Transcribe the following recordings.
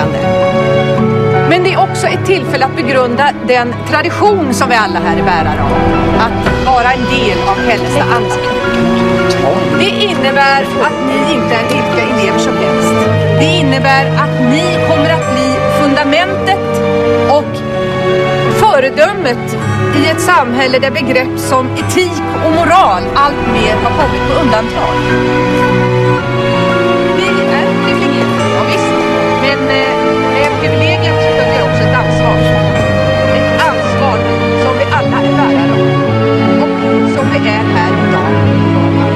spännande. Men det är också ett tillfälle att begrunda den tradition som vi alla här är bärare av. Att vara en del av Hällestad anda. Det innebär att ni inte är vilka elever som helst. Det innebär att ni kommer att bli fundamentet och föredömet i ett samhälle där begrepp som etik och moral allt mer har kommit på undantag. Vi är privilegierade, ja visst. Men med privilegium så följer också ett ansvar. Ett ansvar som vi alla är bärare av. Och som vi är här idag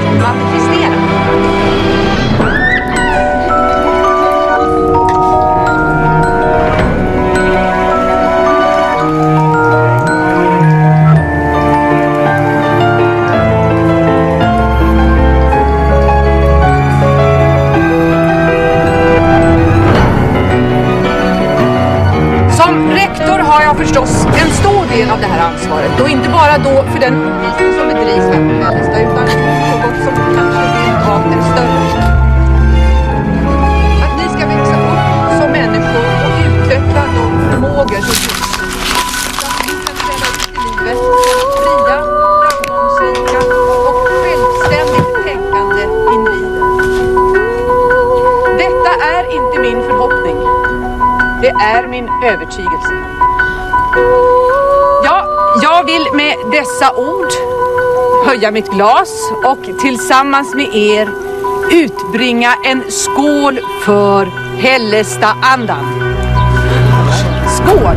för att manifestera. Förstås en stor del av det här ansvaret och inte bara då för den undervisning som bedrivs här på Hällestad utan något som kanske rent är större. Att ni ska växa upp som människor och utveckla de förmågor som finns. Så att ni kan ställa ut i livet fria, framgångsrika och självständigt tänkande individer. Detta är inte min förhoppning. Det är min övertygelse. Ja, jag vill med dessa ord höja mitt glas och tillsammans med er utbringa en skål för Hällestad-andan. Skål!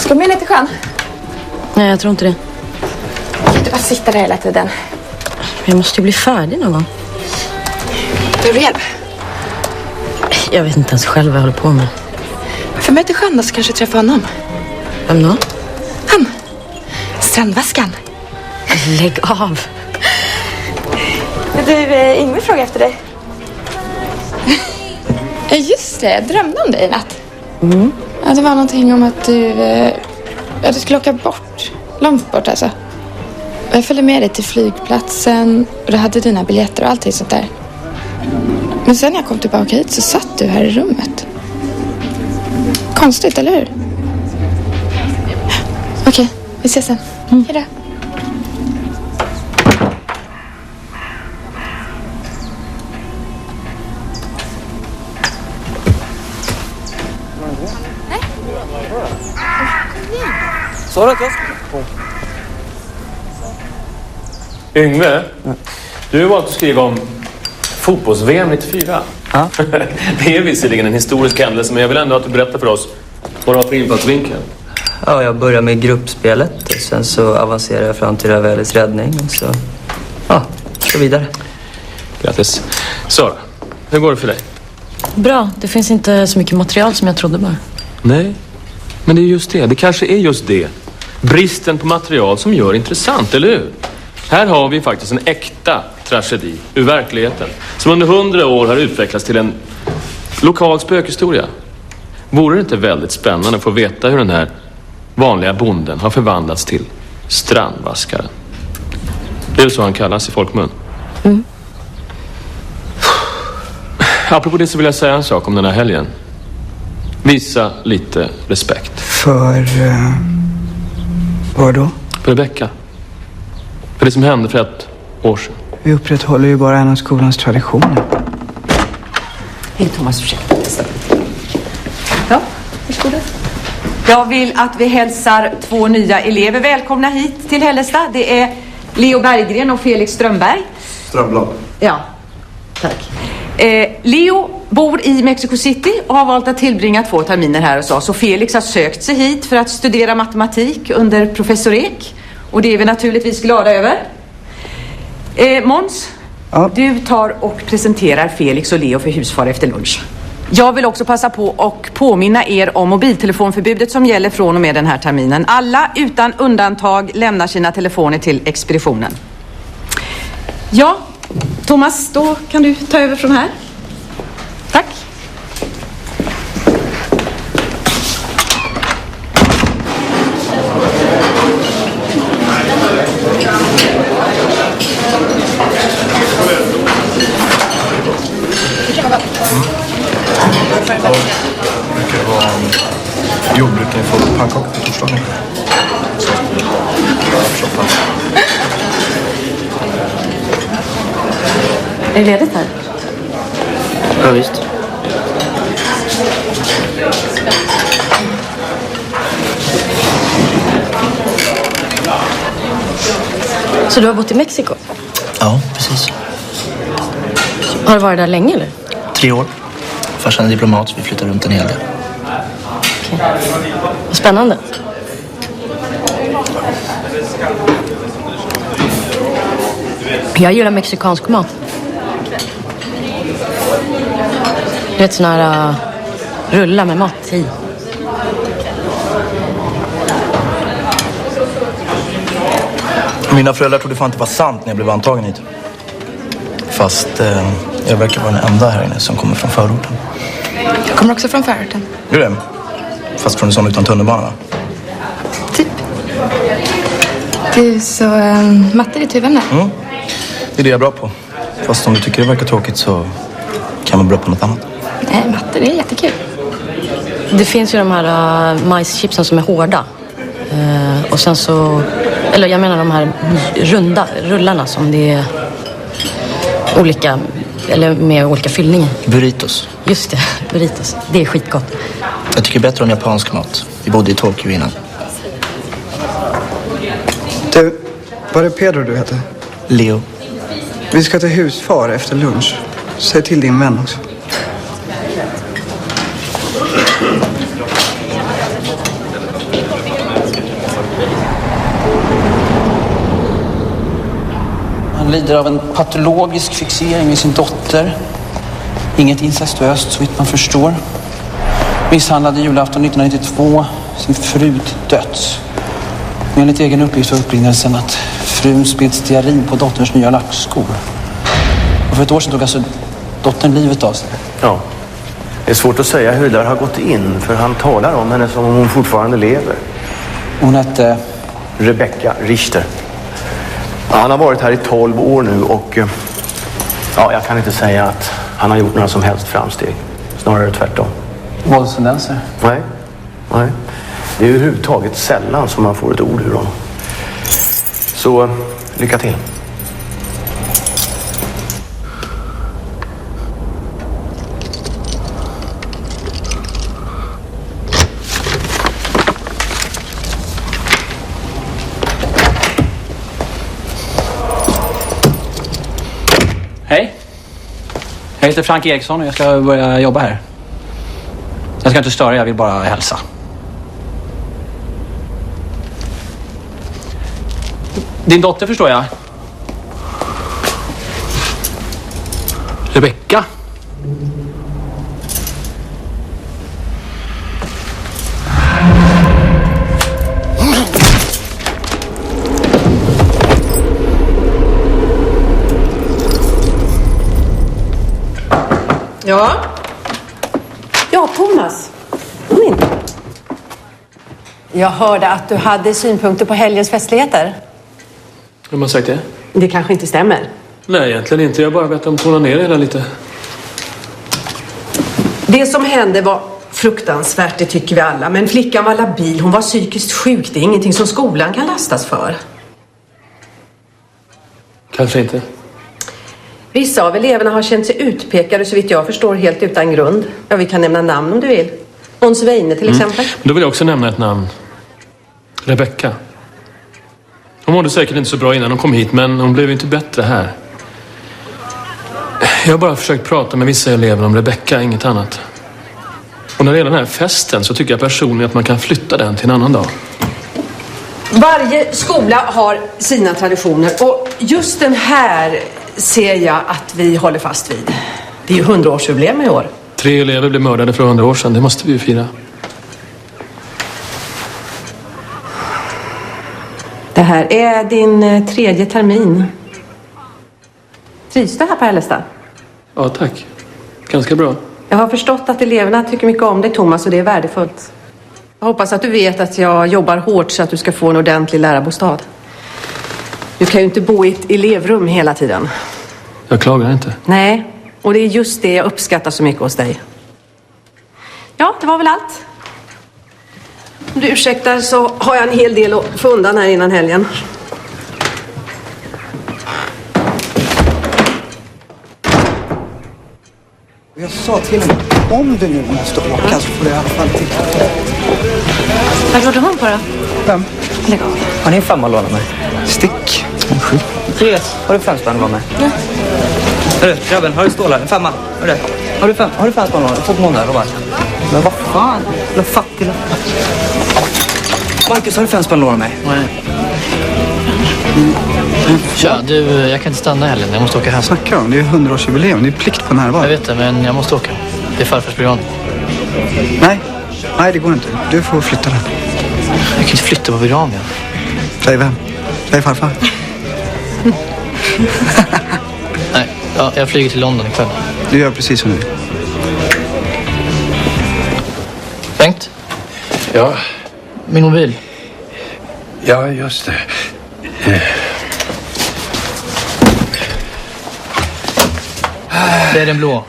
Ska du med ner till sjön? Nej, jag tror inte det. Du bara sitter där hela tiden. Jag måste ju bli färdig någon gång. Behöver du hjälp? Jag vet inte ens själv vad jag håller på med. För mig till sjön då, så kanske träffa honom. Vem då? Han. Strandvaskan. lägg av. Du, Ingrid frågar efter dig. Ja, just det. Jag drömde om dig i natt. Ja, det var någonting om att du skulle åka bort. Långt bort alltså. Och jag följde med dig till flygplatsen och du hade dina biljetter och allting sånt där. Men sen när jag kom tillbaka hit så satt du här i rummet. Konstigt, eller hur? Okej, vi ses sen. Hejdå. Så det Yngve, du har valt att skriva om fotbolls-VM 94. Ja. Det är visserligen en historisk händelse, men jag vill ändå att du berättar för oss vad du har för infallsvinkel. Ja, jag börjar med gruppspelet. Sen så avancerar jag fram till Ravellis räddning. Och så, så vidare. Grattis. Sara, hur går det för dig? Bra, det finns inte så mycket material som jag trodde bara. Nej, men det är just det. Det kanske är just det. Bristen på material som gör intressant, eller hur? Här har vi faktiskt en äkta tragedi ur verkligheten som under 100 år har utvecklats till en lokal spökhistoria. Vore det inte väldigt spännande att få veta hur den här vanliga bonden har förvandlats till strandvaskaren? Det är väl så han kallas i folkmun. Apropå det så vill jag säga en sak om den här helgen. Visa lite respekt. För... vad då? För Rebecka. För det som hände för ett år sedan. Vi upprätthåller ju bara en av skolans traditioner. Hej Thomas, ursäkta. Ja, varsågoda. Jag vill att vi hälsar 2 nya elever välkomna hit till Hällestad. Det är Leo Berggren och Felix Strömberg. Strömblad. Ja, tack. Leo bor i Mexico City och har valt att tillbringa 2 terminer här hos oss. Och Felix har sökt sig hit för att studera matematik under professor Ek. Och det är vi naturligtvis glada över. Måns, Ja. du tar och presenterar Felix och Leo för husfar efter lunch. Jag vill också passa på och påminna er om mobiltelefonförbudet som gäller från och med den här terminen. Alla utan undantag lämnar sina telefoner till expeditionen. Ja, Thomas, då kan du ta över från här. Tack. Brukar det vara jordbruken får pannkakor på torsdagen. Är det ledigt här? Ja, visst. Så du har bott i Mexiko? Ja, precis. Har du varit där länge eller? 3 år. Farsan är diplomat så vi flyttar runt en hel del. Okej. Vad spännande. Jag gillar mexikansk mat. Du vet, såna här rullar med mat i. Mina föräldrar trodde fan inte det var sant när jag blev antagen hit. Fast jag verkar vara den enda här inne som kommer från förorten. Jag kommer också från förorten. Gör det? Fast från en sån utan tunnelbana, va? Typ. Du, så matte är ditt huvudämne. Det är det jag är bra på. Fast om du tycker det verkar tråkigt så kan man vara bra på något annat. Nej, matte, det är jättekul. Det finns ju de här majschipsen som är hårda. Och sen så... Eller jag menar de här runda rullarna som det är olika... Eller med olika fyllningar. Burritos. Just det, burritos. Det är skitgott. Jag tycker bättre om japansk mat. Vi bodde i Tokyo innan. Du, var det Pedro du heter? Leo. Vi ska till husfar efter lunch. Säg till din vän också. Han lider av en patologisk fixering vid sin dotter. Inget incestuöst så vitt man förstår. Misshandlade julafton 1992. Sin fru döds. Men enligt egen uppgift var upprinnelsen att frun spritt stearin på dotterns nya lackskor. Och för ett år sedan tog alltså dottern livet av sig. Ja, det är svårt att säga hur det där har gått in, för han talar om henne som om hon fortfarande lever. Hon hette... Rebecca Richter. Ja, han har varit här i 12 år nu och ja, jag kan inte säga att han har gjort några som helst framsteg. Snarare tvärtom. Våldstendenser? Nej. Det är överhuvudtaget sällan som man får ett ord ur honom. Så lycka till. Hej. Jag heter Frank Eriksson och jag ska börja jobba här. Jag ska inte störa, jag vill bara hälsa. Din dotter förstår jag. Rebecca. Ja, Thomas. Kom in. Jag hörde att du hade synpunkter på helgens festligheter. Vem har sagt det? Det kanske inte stämmer. Nej, egentligen inte. Jag bara vet om tona ner det hela lite. Det som hände var fruktansvärt, det tycker vi alla. Men flickan var labil, hon var psykiskt sjuk. Det är ingenting som skolan kan lastas för. Kanske inte. Vissa av eleverna har känt sig utpekade, så vitt jag förstår, helt utan grund. Ja, vi kan nämna namn om du vill. Måns Weine till exempel. Då vill jag också nämna ett namn. Rebecca. Hon mådde säkert inte så bra innan hon kom hit, men hon blev inte bättre här. Jag har bara försökt prata med vissa elever om Rebecca, inget annat. Och när det gäller den här festen så tycker jag personligen att man kan flytta den till en annan dag. Varje skola har sina traditioner och just den här ser jag att vi håller fast vid. Det är ju 100-årsjubileum i år. 3 elever blev mördade för 100 år sedan, det måste vi ju fira. Det här är din 3:e termin. Trivs du här på Hällestad? Ja, tack. Ganska bra. Jag har förstått att eleverna tycker mycket om dig, Thomas, och det är värdefullt. Jag hoppas att du vet att jag jobbar hårt så att du ska få en ordentlig lärarbostad. Du kan ju inte bo i ett elevrum hela tiden. Jag klagar inte. Nej, och det är just det jag uppskattar så mycket hos dig. Ja, det var väl allt. Om du ursäktar så har jag en hel del att få undan här innan helgen. Jag sa till henne, om du nu måste åka så får du i alla fall titta. Vad gjorde hon på då? Vem? Lägg av. Har ni en femma att låna mig? Stick. Therese, har du 5 spänn att vara med? Ja. Hörru, grabben, har du stålar? En femma? Hörru, har du 5 spänn att låna? 2 månader, Robert. Men vad fan? Jag är fattig. Marcus, har du 5 spänn att låna mig? Nej. Tja, du, jag kan inte stanna heller. Jag måste åka hem. Snackar om? Det är 100-årsjubileum. Det är plikt på närvaro. Jag vet det, men jag måste åka. Det är farfars begravning. Nej, det går inte. Du får flytta den. Jag kan inte flytta på begravningen. Säg vem? Säg farfar. Nej, ja, jag flyger till London ikväll. Du gör precis som du vill. Bengt? Ja, Min mobil. ja just det. Det är den blå.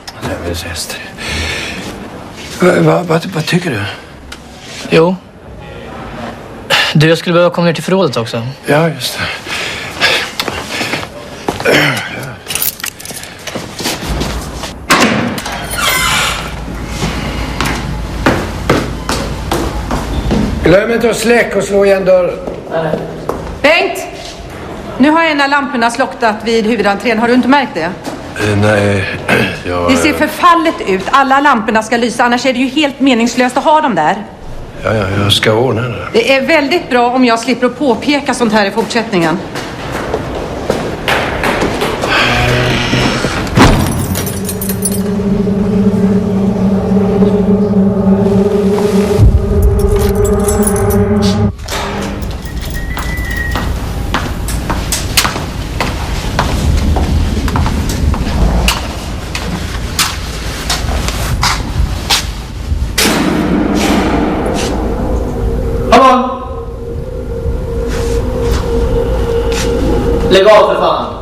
Vad tycker du? Jo. Du, jag skulle behöva komma ner till förrådet också. Ja, just det. Glöm inte att släcka och slå igen dörren. Bengt! Nu har en av lamporna slocknat vid huvudentrén. Har du inte märkt det? Nej, Det ser förfallet ut. Alla lamporna ska lysa. Annars är det ju helt meningslöst att ha dem där. Ja, jag ska ordna det. Det är väldigt bra om jag slipper att påpeka sånt här i fortsättningen. av för fan!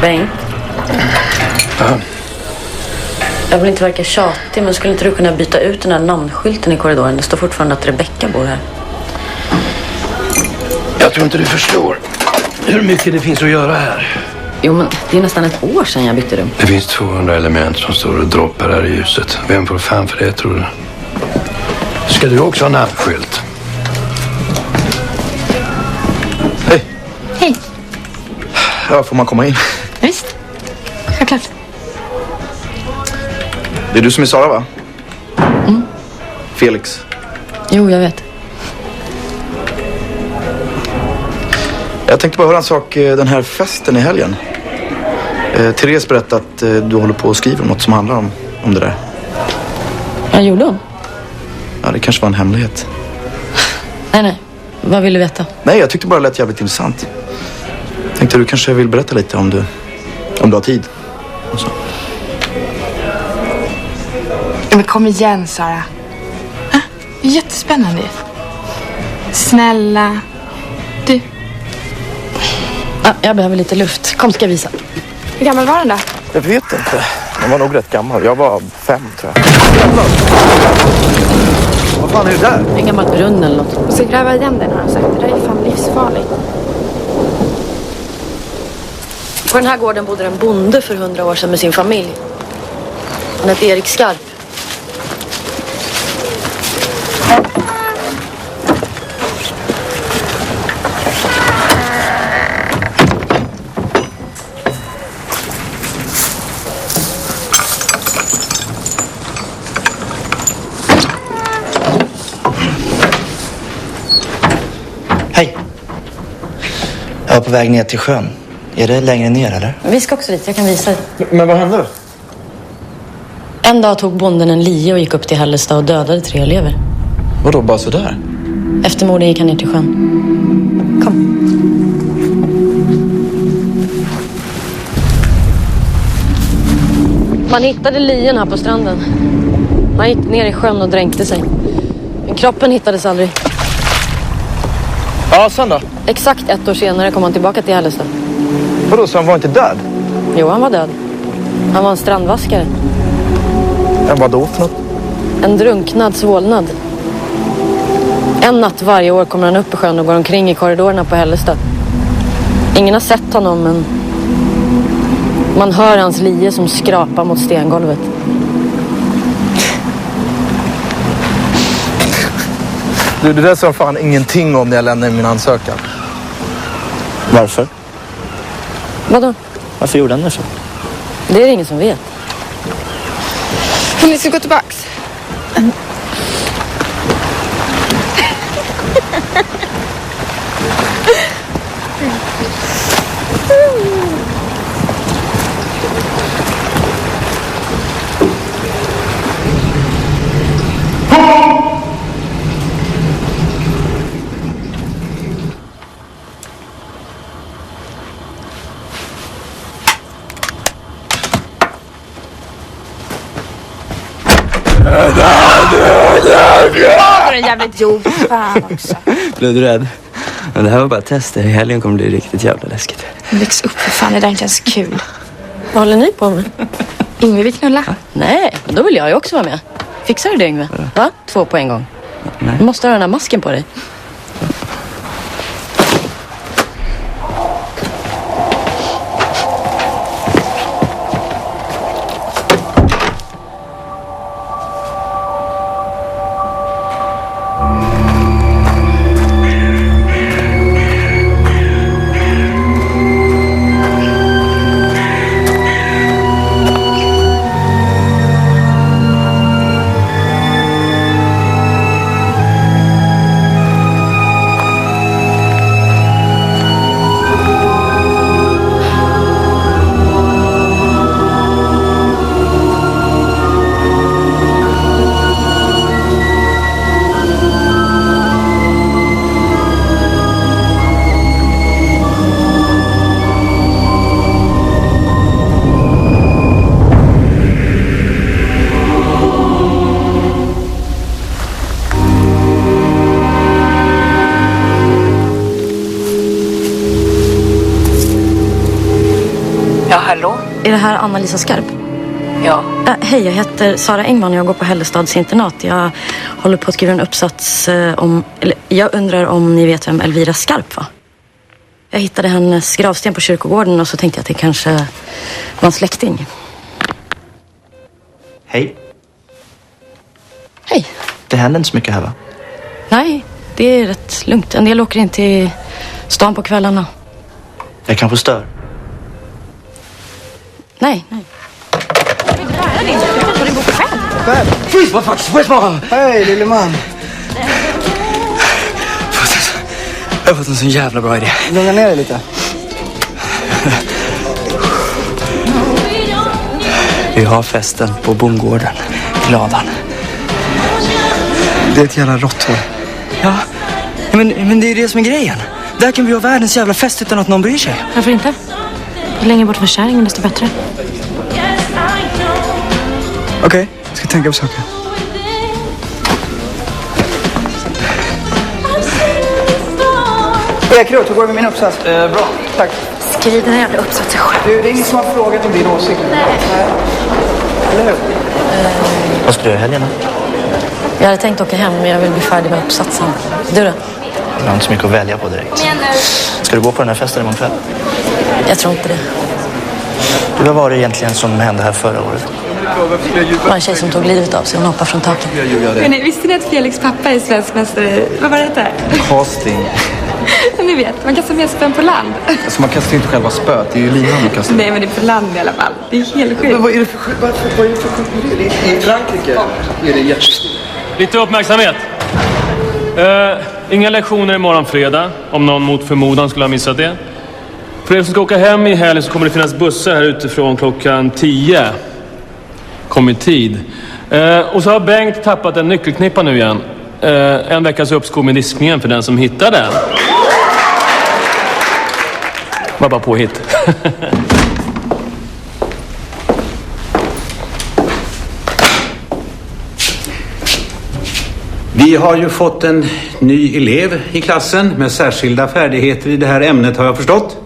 Bengt. Jag vill inte verka tjatig, men skulle inte du kunna byta ut den här namnskylten i korridoren? Det står fortfarande att Rebecka bor här. Jag tror inte du förstår hur mycket det finns att göra här. Jo, men det är nästan ett år sedan jag bytte rum. Det finns 200 element som står och droppar här i huset. Vem får fan för det, tror du? Ska du också ha namnskylt? Hej. Hej. Ja, får man komma in? Visst. Självklart. Det är du som är Sara, va? Felix. Jo, jag vet. Jag tänkte bara höra en sak. Den här festen i helgen. Therese berättade att du håller på och skriver om något som handlar om det där. Vad gjorde hon? Ja, det kanske var en hemlighet. Nej. Vad vill du veta? Nej, jag tyckte bara det lät jävligt intressant. Tänkte du kanske vill berätta lite om du har tid. Och så. Men kom igen, Sara. Det är jättespännande. Snälla. Du. Ja, jag behöver lite luft. Kom, ska jag visa. Hur gammal var den då? Jag vet inte. Den var nog rätt gammal. Jag var 5, tror jag. Vad fan är det där? En gammal brunn eller något. Och så gräva igen den, har han sagt. Det där är fan livsfarligt. På den här gården bodde en bonde för 100 år sedan med sin familj. Han hette Erik Skarp. Hej. Jag var på väg ner till sjön. Är det längre ner, eller? Vi ska också dit, jag kan visa dig. Men vad hände då? En dag tog bonden en lie och gick upp till Hällestad och dödade 3 elever. Vadå, bara sådär? Efter morden gick han ner till sjön. Kom. Man hittade lien här på stranden. Han gick ner i sjön och dränkte sig. Men kroppen hittades aldrig. Ja, sen då? Exakt 1 år senare kom han tillbaka till Hällestad. Vadå, så han var inte död? Jo, han var död. Han var en strandvaskare. Men vad då för något? En drunknad svålnad. En natt varje år kommer han upp i sjön och går omkring i korridorerna på Hällestad. Ingen har sett honom, men man hör hans lie som skrapar mot stengolvet. Du, det där sa fan ingenting om när jag lämnade min ansökan. Varför? Vadå? Varför gjorde han det så? Det är det ingen som vet. Ni ska gå tillbaks. Den jävligt jobb. Fan också. Blev du rädd? Men det här var bara tester. I helgen kommer det bli riktigt jävla läskigt. Väx upp för fan, det där är inte ens kul. Vad håller ni på med? Yngve vill knulla. Nej, då vill jag ju också vara med. Fixar du det, Yngve? Va? 2 på en gång. Nej. Du måste ha den här masken på dig. Är det här Anna-Lisa Skarp? Ja. Hej, jag heter Sara Engman och jag går på Hällestads internat. Jag håller på att skriva en uppsats om... Eller, jag undrar om ni vet vem Elvira Skarp var? Jag hittade hennes gravsten på kyrkogården och så tänkte jag att det kanske var en släkting. Hej. Hej. Det händer inte så mycket här, va? Nej, det är rätt lugnt. En del åker in till stan på kvällarna. Jag kanske stör. Nej. Freeze, what fuck? Where's my... Hej, lille man. Jag har fått en sån jävla bra idé. Lugna ner dig lite. Vi har festen på bondgården. Gladan. Det är ett jävla råtthål. Ja, men det är ju det som är grejen. Där kan vi ha världens jävla fest utan att någon bryr sig. Varför inte? Ju längre bort från kärringen desto bättre. Okej, jag ska tänka på saker. Ekrot, hur går det med min uppsats? Bra, tack. Skriv den här jävla uppsatsen själv. Du, det är ingen som har frågat om din åsikt. Nej. Eller hur? Vad ska du göra i helgen? Jag hade tänkt åka hem men jag vill bli färdig med uppsatsen. Du då? Jag har inte så mycket att välja på direkt. Ska du gå på den här festen imorgon kväll? Jag tror inte det. Du, vad var det egentligen som hände här förra året? Det var en tjej som tog livet av sig. Hon hoppade från taket. Men visste ni att Felix pappa är svensk mästare? Vad var det heter? Casting. Ni vet, man kastar med spön på land. Alltså man kastar inte själva spöet, det är ju linan man kastar. Nej, men det är på land i alla fall. Det är helt sjukt. Men vad är det för sjukt? Vad är det för sjukt? I Frankrike är det jättestort. Lite uppmärksamhet. Inga lektioner imorgon fredag, om någon mot förmodan skulle ha missat det. För er som ska åka hem i helgen så kommer det finnas bussar här utifrån klockan 10. Kom i tid. Och så har Bengt tappat en nyckelknippa nu igen. En veckas uppskov med diskningen för den som hittar den. Var bara påhitt. Vi har ju fått en ny elev i klassen med särskilda färdigheter i det här ämnet, har jag förstått.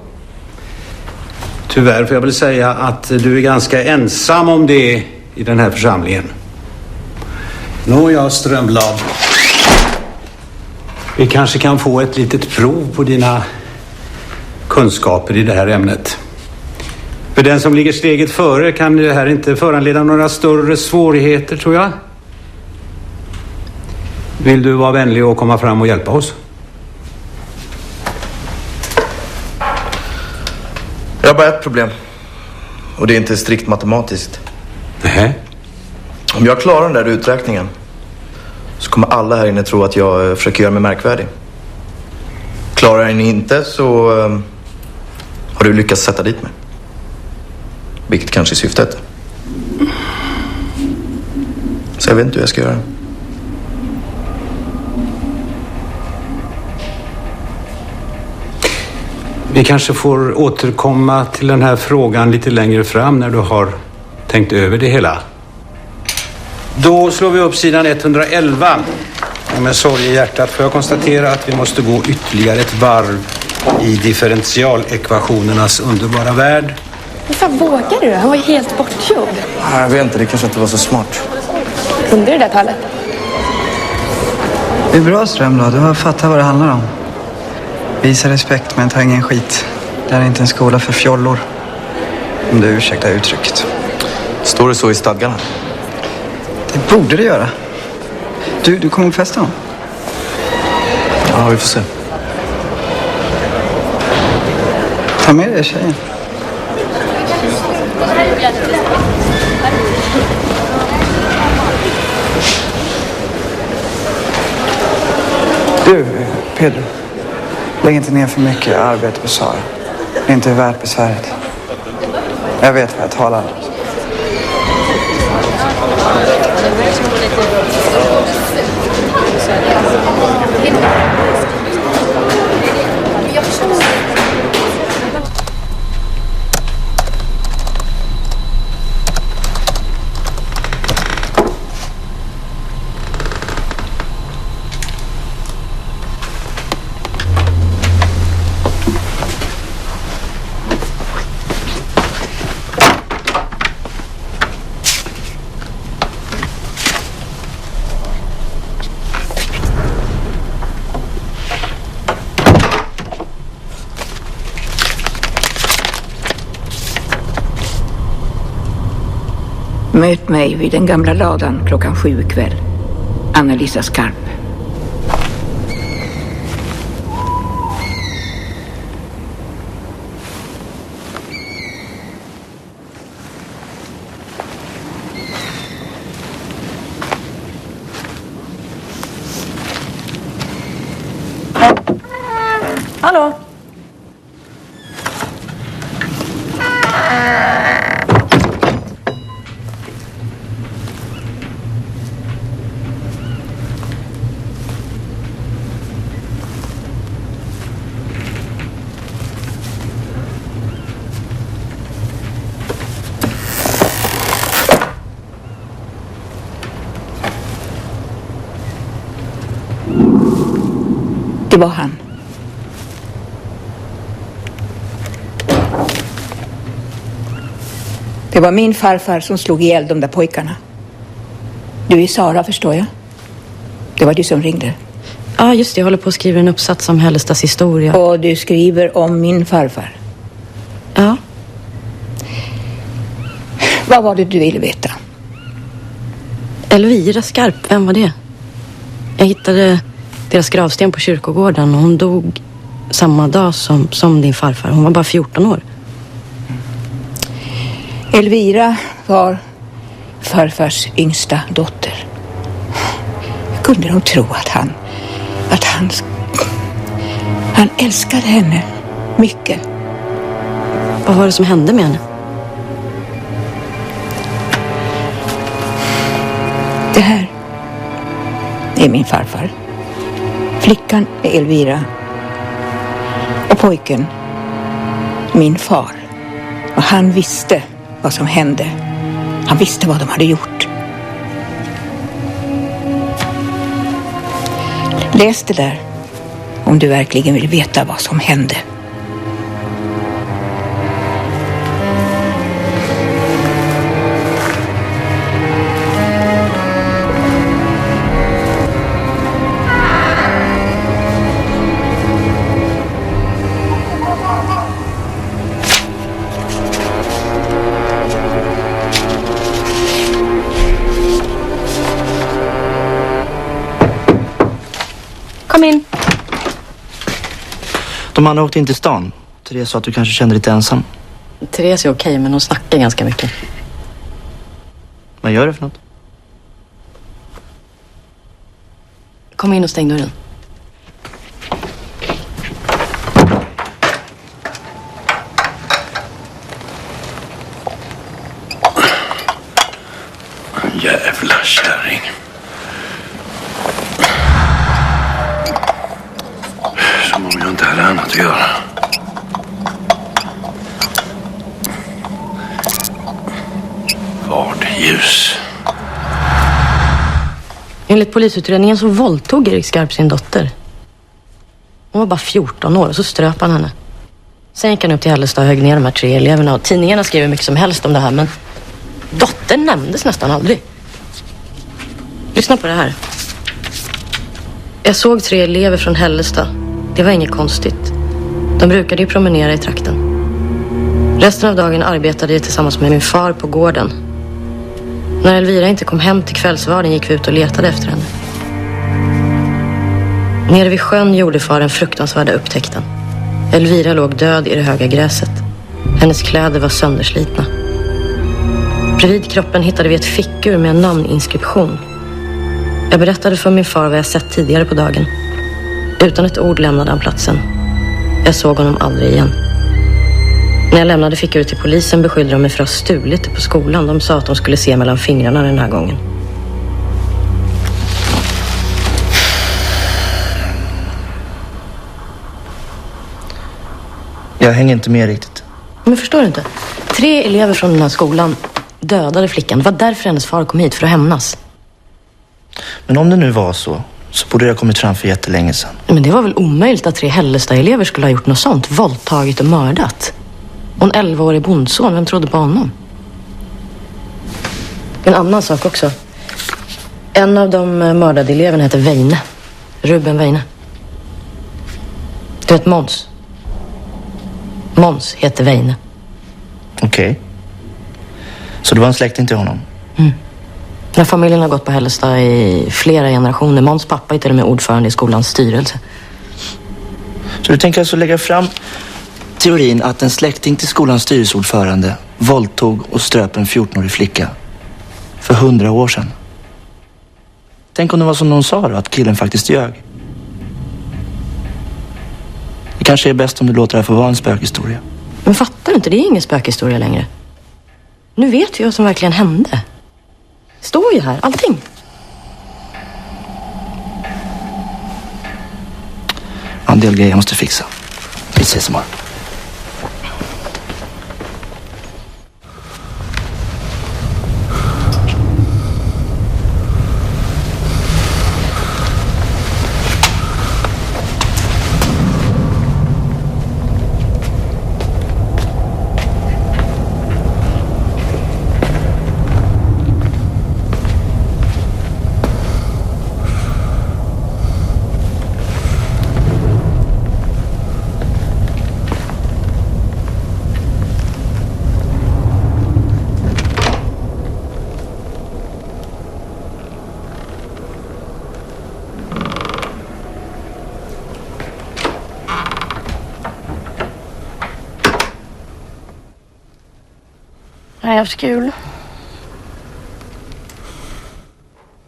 Tyvärr får jag väl säga att du är ganska ensam om det i den här församlingen. Nåja, Strömblad. Vi kanske kan få ett litet prov på dina kunskaper i det här ämnet. För den som ligger steget före kan det här inte föranleda några större svårigheter, tror jag. Vill du vara vänlig och komma fram och hjälpa oss? Jag har bara ett problem. Och det är inte strikt matematiskt. Nej. Om jag klarar den där uträkningen så kommer alla här inne tro att jag försöker göra mig märkvärdig. Klarar jag den inte så har du lyckats sätta dit mig. Vilket kanske är syftet. Så jag vet inte hur jag ska göra. Vi kanske får återkomma till den här frågan lite längre fram när du har tänkt över det hela. Då slår vi upp sidan 111. Och med sorg i hjärtat får jag konstatera att vi måste gå ytterligare ett varv i differentialekvationernas underbara värld. Hur fan vågar du? Han var ju helt bortgjord. Jag vet inte, det kanske inte var så smart. Kunde det där talet? Det är bra, Strömblad. Du har fattat vad det handlar om. Visa respekt men ta ingen skit. Det här är inte en skola för fjollor. Om du ursäktar uttrycket. Står det så i stadgarna? Det borde det göra. Du kommer på festen? Ja, vi får se. Ta med dig tjejen. Du, Pedro. Lägg inte ner för mycket arbete på Sara. Det är inte värt besväret. Jag vet vad jag talar om. Möt mig vid den gamla ladan 7:00 ikväll. Anna-Lisa Skarp. Hallå? Det var han. Det var min farfar som slog ihjäl de där pojkarna. Du är Sara, förstår jag. Det var du som ringde. Ja, just det. Jag håller på att skriva en uppsats om Hällestas historia. Och du skriver om min farfar. Ja. Vad var det du ville veta? Elvira Skarp, vem var det? Jag hittade deras gravsten på kyrkogården och hon dog samma dag som din farfar. Hon var bara 14 år. Elvira var farfars yngsta dotter. Kunde de tro att han älskade henne mycket. Vad var det som hände med henne? Det här är min farfar. Flickan är Elvira. Och pojken, min far. Och han visste vad som hände. Han visste vad de hade gjort. Läs det där om du verkligen vill veta vad som hände. Kom in. De andra åkte in till stan. Therese sa att du kanske kände dig lite ensam. Therese är okej, men hon snackar ganska mycket. Vad gör du för något? Kom in och stäng dörren. Jävla kärring. Som om jag inte hade annat att göra. Vardljus. Enligt polisutredningen så våldtog Erik Skarp sin dotter. Hon var bara 14 år och så ströp han henne. Sen gick han upp till Hällestad och högg ner de här 3 eleverna. Och tidningarna skriver mycket som helst om det här, men dottern nämndes nästan aldrig. Lyssna på det här. Jag såg 3 elever från Hällestad. Det var inget konstigt. De brukade ju promenera i trakten. Resten av dagen arbetade jag tillsammans med min far på gården. När Elvira inte kom hem till kvällsvarden gick vi ut och letade efter henne. Nere vid sjön gjorde far en fruktansvärda upptäckten. Elvira låg död i det höga gräset. Hennes kläder var sönderslitna. Bredvid kroppen hittade vi ett fickur med en namninskription. Jag berättade för min far vad jag sett tidigare på dagen. Utan ett ord lämnade han platsen. Jag såg honom aldrig igen. När jag lämnade fickuret till polisen beskyllde de mig för att ha stulit det på skolan. De sa att de skulle se mellan fingrarna den här gången. Jag hänger inte med riktigt. Men förstår du inte? 3 elever från den här skolan dödade flickan. Det var därför hennes far kom hit, för att hämnas. Men om det nu var så borde det ha kommit fram för jättelänge sedan. Men det var väl omöjligt att 3 Hällestad-elever skulle ha gjort något sånt. Våldtagit och mördat. Och en 11-årig bondson, vem trodde på honom? En annan sak också. En av de mördade eleverna heter Weine. Ruben Weine. Du vet Måns. Måns heter Weine. Okej. Så det var en släkting till honom? Den här familjen har gått på Hällestad i flera generationer. Måns pappa är till och med ordförande i skolans styrelse. Så du tänker alltså lägga fram teorin att en släkting till skolans styrelseordförande våldtog och ströp en 14-årig flicka för 100 år sedan? Tänk om det var som någon sa då, att killen faktiskt ljög. Det kanske är bäst om du låter det här få vara en spökhistoria. Men fattar du inte? Det är ingen spökhistoria längre. Nu vet vi vad som verkligen hände. Står ju här, allting. En del grejer jag måste fixa. Vi ses imorgon. Jag har haft kul.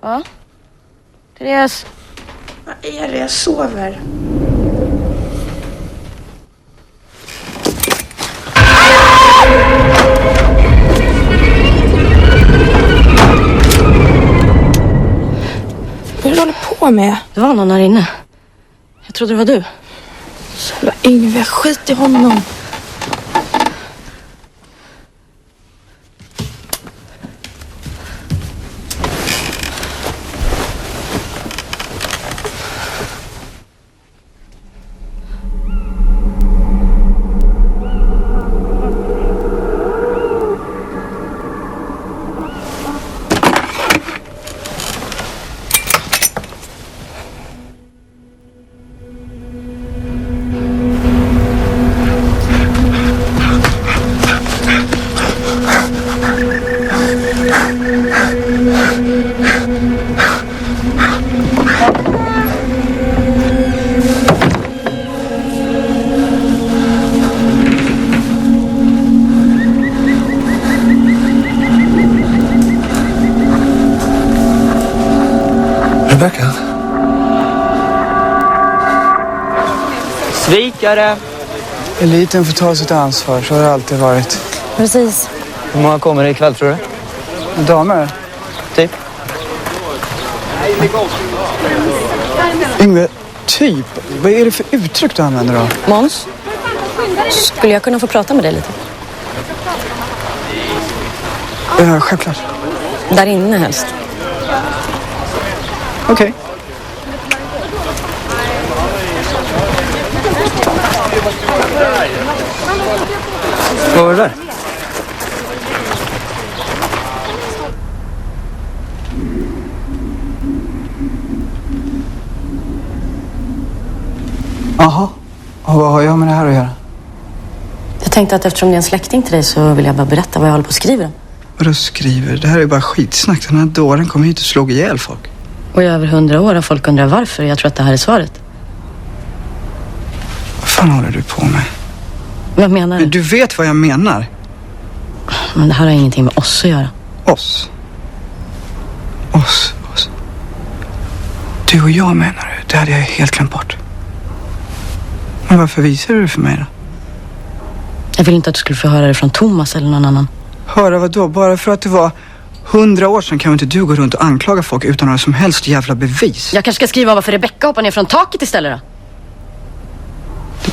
Va? Therese? Vad är det? Jag sover. Vad är det du håller på med? Det var någon här inne. Jag trodde det var du. Jävla Yngve, skit i honom. Rebecka? Svikare! Eliten får ta sitt ansvar, så har det alltid varit. Precis. Hur många kommer det ikväll, tror du? Damer? Typ. Yngve, typ. Vad är det för uttryck du använder då? Måns? Skulle jag kunna få prata med dig lite? Ja, självklart. Där inne helst. Okej. Vad var det där? Jaha. Och vad har jag med det här att göra? Jag tänkte att eftersom det är en släkting till dig så vill jag bara berätta vad jag håller på att skriva. Vadå skriver? Det här är bara skitsnack. Den här dåren kommer hit och slog ihjäl folk. Och i över 100 år har folk undrar varför. Jag tror att det här är svaret. Vad fan håller du på med? Vad menar du? Men du vet vad jag menar. Men det här har ingenting med oss att göra. Oss? Oss? Du och jag menar du? Det hade jag helt glömt bort. Men varför visar du det för mig då? Jag vill inte att du skulle få höra det från Thomas eller någon annan. Höra vad då? Bara för att det var 100 år sedan kan inte du gå runt och anklaga folk utan några som helst jävla bevis. Jag kanske ska skriva varför Rebecka hoppar ner från taket istället då.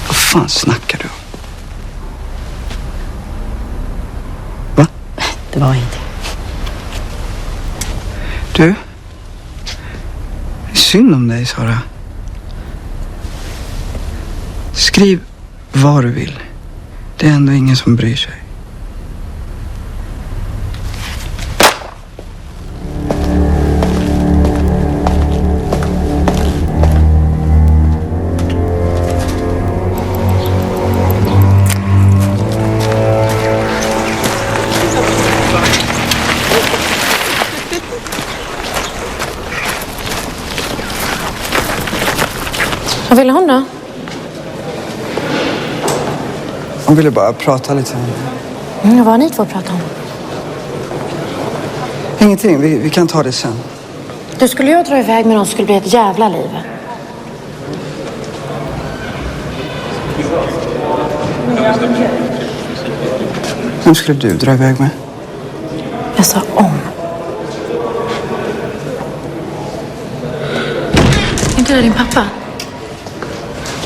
Vad fan snackar du om? Va? Det var ingenting. Du? Det är synd om dig, Sara. Skriv vad du vill. Det är ändå ingen som bryr sig. Vad ville hon då? Hon ville bara prata lite. Vad har ni två pratat om? Ingenting, vi kan ta det sen. Du skulle ju dra iväg med någon som skulle bli ett jävla liv. Vem skulle du dra iväg med? Jag sa om. Är inte det din pappa?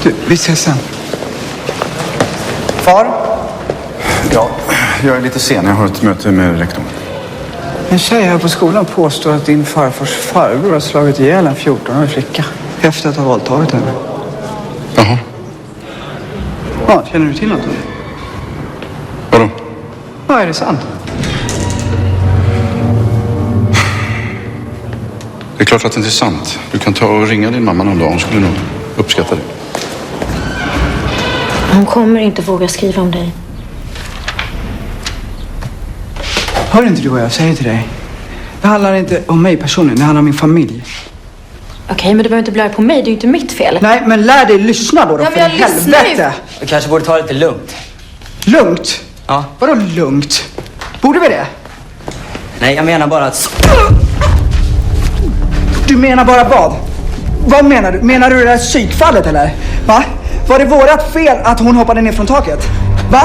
Du, vi ses sen. Far? Ja, jag är lite sen. Jag har ett möte med rektorn. En tjej här på skolan påstår att din farfars farbror har slagit ihjäl en 14-årig flicka efter att ha våldtagit henne. Jaha. Ja, känner du till något om det? Vadå? Ja, är det sant? Det är klart att det inte är sant. Du kan ta och ringa din mamma någon dag. Hon skulle nog uppskatta det. Hon kommer inte våga skriva om dig. Hör inte du vad jag säger till dig? Det handlar inte om mig personligen, det handlar om min familj. Okej, men du behöver inte bli arg på mig, det är ju inte mitt fel. Nej, men lär dig lyssna då, Ja, för men jag lyssnar helvete! Vi kanske borde ta det lite lugnt. Lugnt? Ja. Vadå lugnt? Borde vi det? Nej, jag menar bara att... Du menar bara vad? Vad menar du? Menar du det där psykfallet eller? Va? Var det vårat fel att hon hoppade ner från taket? Va?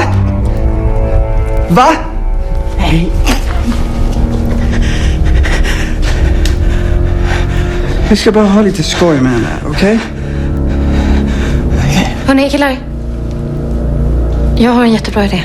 Va? Nej. Vi ska bara ha lite skoj med henne, okej? Hörrni killar. Jag har en jättebra idé.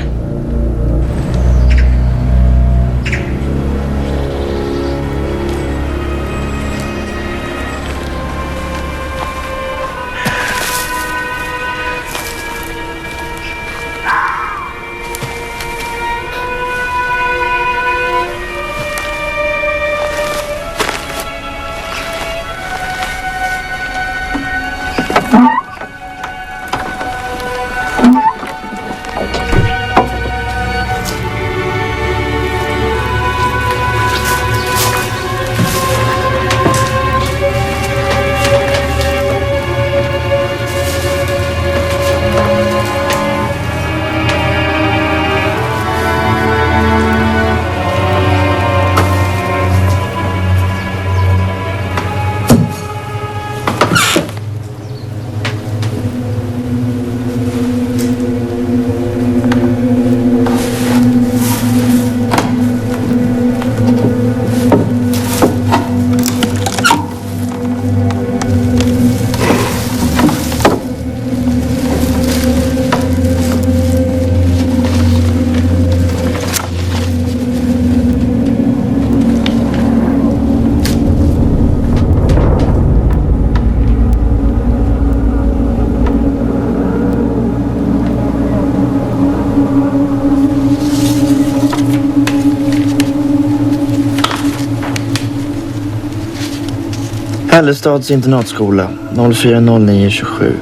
Hällestads internatskola 040927.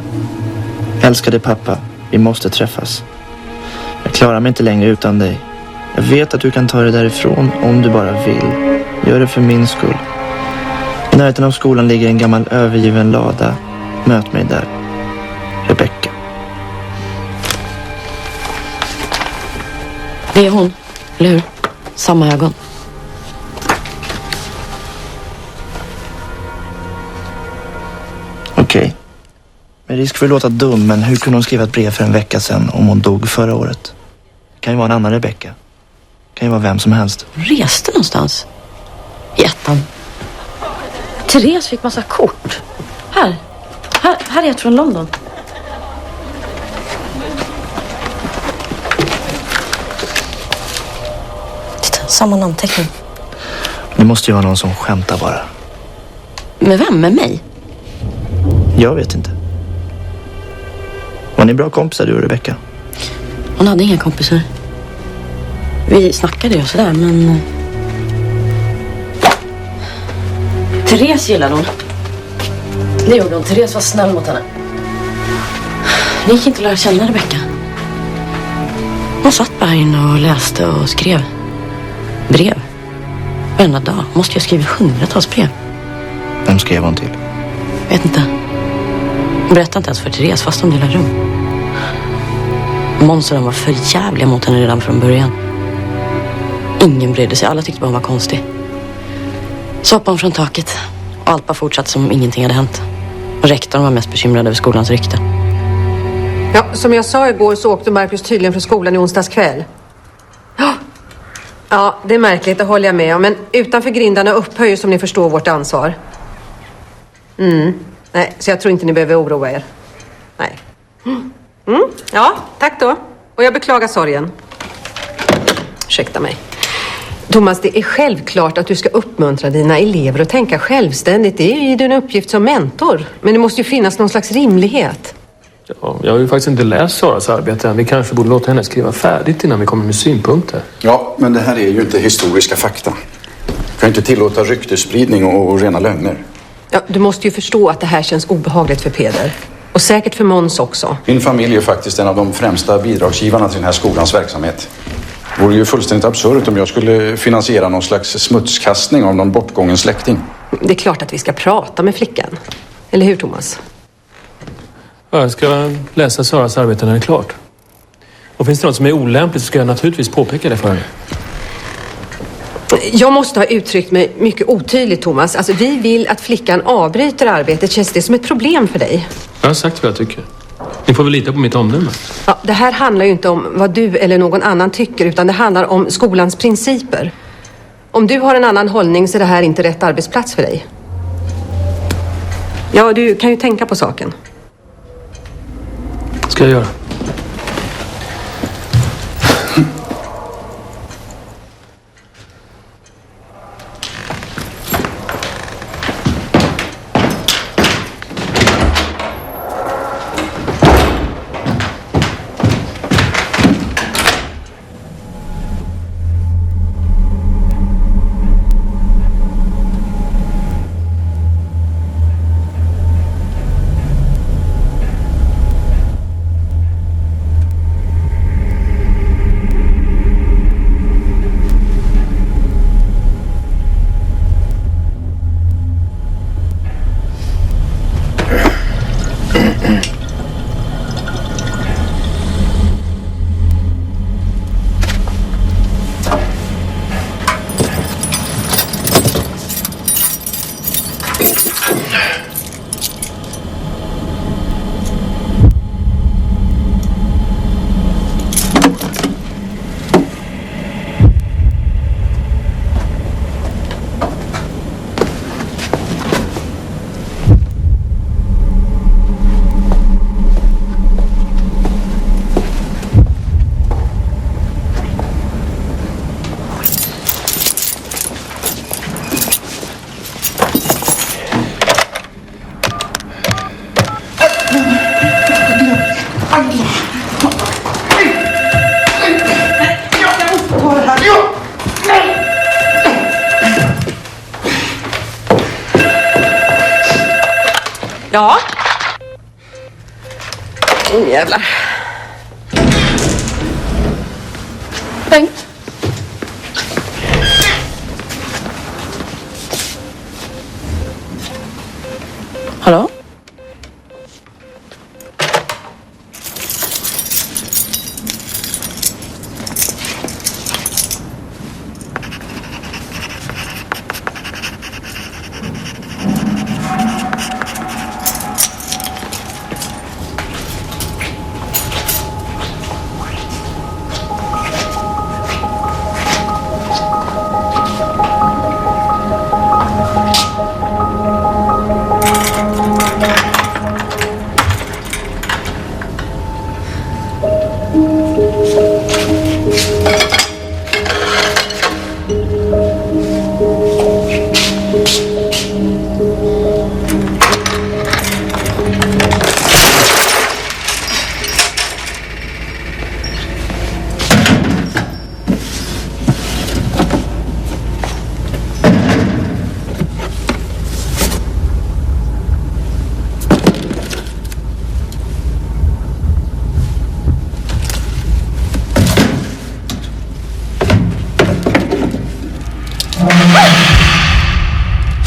Älskade pappa, vi måste träffas. Jag klarar mig inte längre utan dig. Jag vet att du kan ta dig därifrån om du bara vill. Gör det för min skull. I närheten av skolan ligger en gammal övergiven lada. Möt mig där. Rebecka. Det är hon, eller hur? Samma ögon. Okej. Med risk för att låta dum, men hur kunde hon skriva ett brev för en vecka sedan om hon dog förra året? Det kan ju vara en annan Rebecka. Det kan ju vara vem som helst. Reste någonstans? I ettan. Therese fick massa kort. Här är ett från London. Titta, samma namnteckning. Det måste ju vara någon som skämtar bara. Med vem? Med mig? Jag vet inte. Var ni bra kompisar, du och Rebecka? Hon hade inga kompisar. Vi snackade ju sådär, men... Therese gillade hon. Det gjorde hon. Therese var snäll mot henne. Det gick inte att lära känna Rebecka. Hon satt bara inne och läste och skrev brev. Varenda dag måste jag skriva hundratals brev. Vem skrev hon till? Vet inte. Hon berättade inte ens för Therese fast de delade rum. Måns och de var för jävliga mot henne redan från början. Ingen brydde sig, alla tyckte bara hon var konstig. Så hoppade hon från taket och allt bara fortsatte som om ingenting hade hänt. Och rektorn var mest bekymrad över skolans rykte. Ja, som jag sa igår så åkte Marcus tydligen från skolan i onsdags kväll. Ja, det är märkligt, det håller jag med om. Men utanför grindarna upphöjer som ni förstår vårt ansvar. Nej, så jag tror inte ni behöver oroa er. Nej. Ja, tack då. Och jag beklagar sorgen. Ursäkta mig. Thomas, det är självklart att du ska uppmuntra dina elever att tänka självständigt. Det är ju din uppgift som mentor. Men det måste ju finnas någon slags rimlighet. Ja, jag har ju faktiskt inte läst Saras arbete än. Vi kanske borde låta henne skriva färdigt innan vi kommer med synpunkter. Ja, men det här är ju inte historiska fakta. Vi kan inte tillåta ryktesspridning och rena lögner. Ja, du måste ju förstå att det här känns obehagligt för Peder. Och säkert för Måns också. Min familj är faktiskt en av de främsta bidragsgivarna till den här skolans verksamhet. Det vore ju fullständigt absurt om jag skulle finansiera någon slags smutskastning av någon bortgången släkting. Det är klart att vi ska prata med flickan. Eller hur, Thomas? Ja, jag ska läsa Saras arbete när det är klart. Och finns det något som är olämpligt så ska jag naturligtvis påpeka det för henne. Jag måste ha uttryckt mig mycket otydligt, Thomas. Alltså, vi vill att flickan avbryter arbetet. Känns det som ett problem för dig? Jag har sagt vad jag tycker. Ni får väl lita på mitt omdöme. Ja, det här handlar ju inte om vad du eller någon annan tycker, utan det handlar om skolans principer. Om du har en annan hållning så är det här inte rätt arbetsplats för dig. Ja, du kan ju tänka på saken. Ska jag göra? Ja. Jävlar. Bengt. Hallå?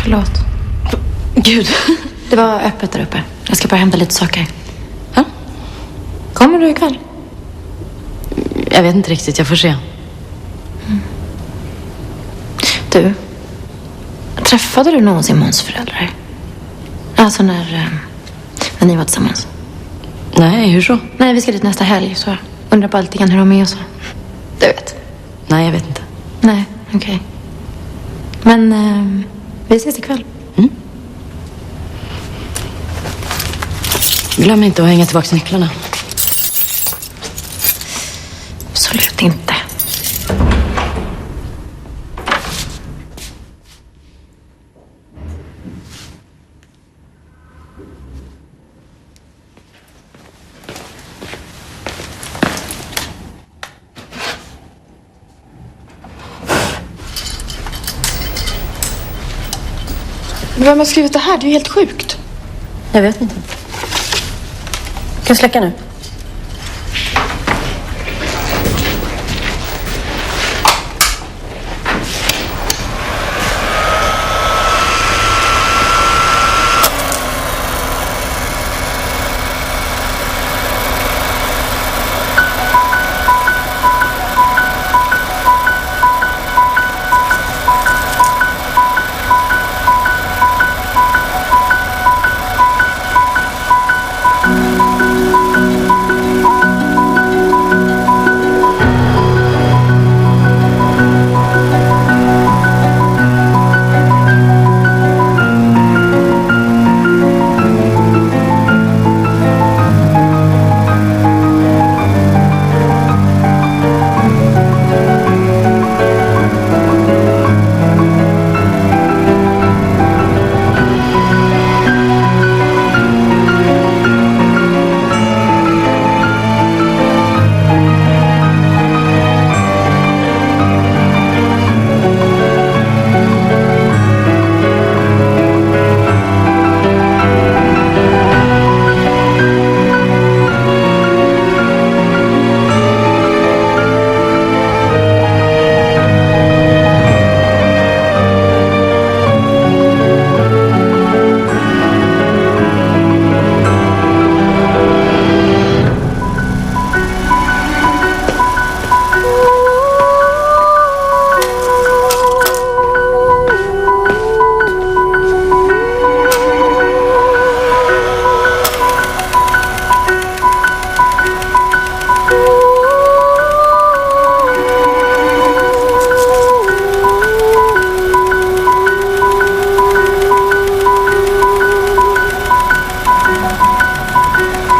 Förlåt. Gud, det var öppet där uppe. Jag ska bara hämta lite saker. Ja? Kommer du ikväll? Jag vet inte riktigt, jag får se. Du, träffade du någonsin Måns föräldrar? Alltså när ni var tillsammans? Nej, hur så? Nej, vi ska dit nästa helg, så undrar bara lite grann hur de är och så. Du vet. Nej, jag vet inte. Nej, okej. Men vi ses ikväll. Glöm inte att hänga tillbaka nycklarna. Absolut inte. Vem har skrivit det här? Det är ju helt sjukt. Jag vet inte. Kan jag släcka nu?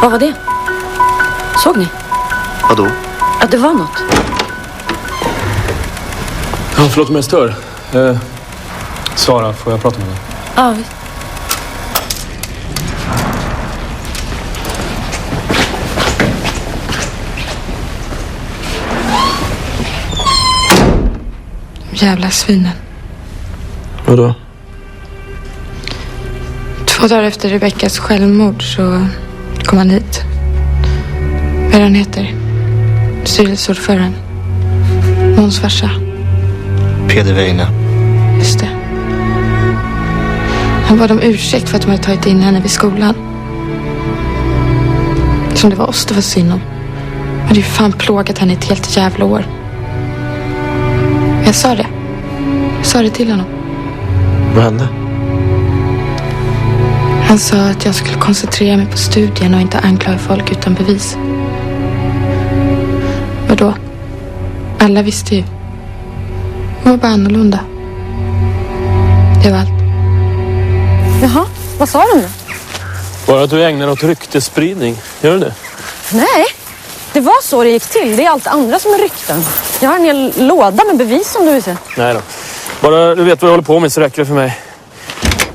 Vad var det? Såg ni? Vadå? Att det var något. Ja, förlåt om jag stör. Sara, får jag prata med dig? Ja, visst. Jävla svinen. Vadå? 2 dagar efter Rebeckas självmord så kom han hit. Vad han heter? Styrelseordföranden. Måns farsa. Peder Weine. Just det. Han bad om ursäkt för att de hade tagit in henne vid skolan. Som det var oss det var synd om. Jag hade ju fan plågat henne ett helt jävla år. Jag sa det. Jag sa det till honom. Vad hände? Han sa att jag skulle koncentrera mig på studien och inte anklaga folk utan bevis. Vadå? Alla visste ju. Det var bara annorlunda. Det var allt. Jaha, vad sa de då? Bara att du ägnar åt ryktesspridning. Gör du det? Nej, det var så det gick till. Det är allt andra som är rykten. Jag har en hel låda med bevis om du vill se. Nej då. Bara du vet vad jag håller på med så räcker det för mig.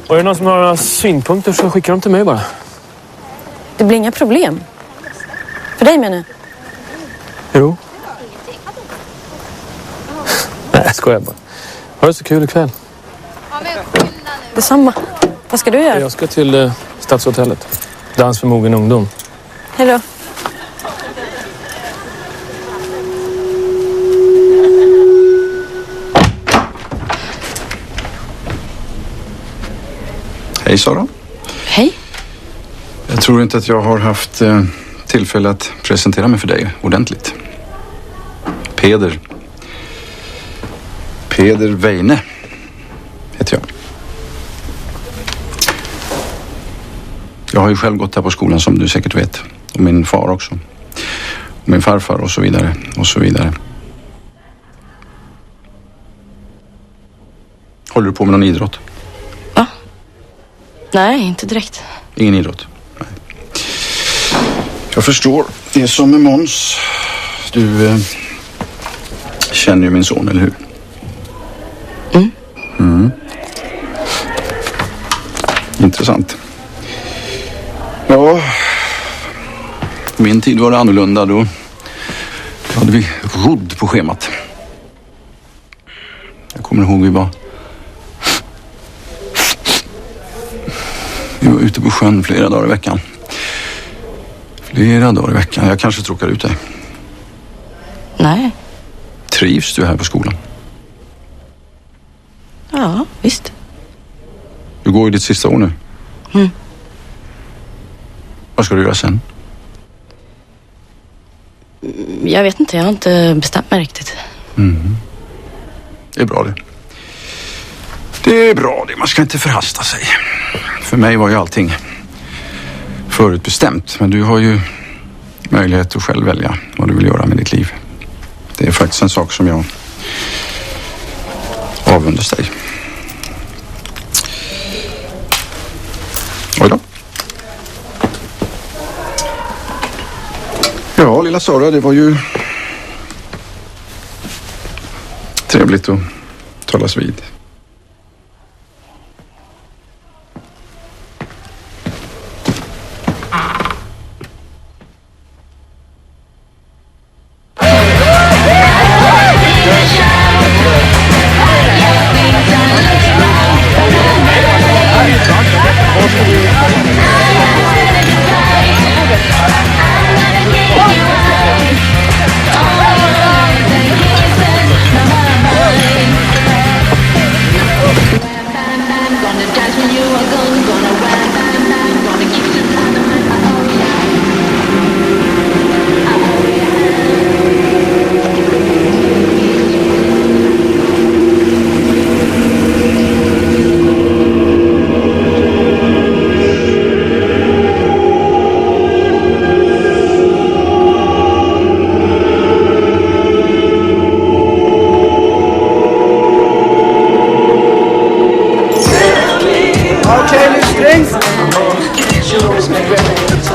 Och är det någon som har några synpunkter så skickar de till mig bara. Det blir inga problem. För dig menar jag. Jo. Nej, jag skojar bara. Ha det så kul ikväll. Detsamma. Vad ska du göra? Jag ska till Stadshotellet. Dans för mogen ungdom. Hej då. Hej Sara. Hej. Jag tror inte att jag har haft tillfälle att presentera mig för dig ordentligt. Peder Weine heter jag. Jag har ju själv gått här på skolan som du säkert vet. Och min far också. Och min farfar och så vidare. Och så vidare. Håller du på med någon idrott? Va? Nej, inte direkt. Ingen idrott? Nej. Jag förstår. Det är som med Måns. Du känner ju min son, eller hur? Mm. Intressant. Ja, min tid var det annorlunda. Då hade vi rodd på schemat. Jag kommer ihåg vi var ute på sjön flera dagar i veckan. Jag kanske tråkar ut dig. Nej. Trivs du här på skolan? Ja, visst. Du går ju ditt sista år nu. Vad ska du göra sen? Jag vet inte, jag har inte bestämt mig riktigt. Det är bra det. Det är bra det, man ska inte förhasta sig. För mig var ju allting förutbestämt. Men du har ju möjlighet att själv välja vad du vill göra med ditt liv. Det är faktiskt en sak som jag avundas dig. Oj då. Ja, lilla Sara, det var ju trevligt att talas vid.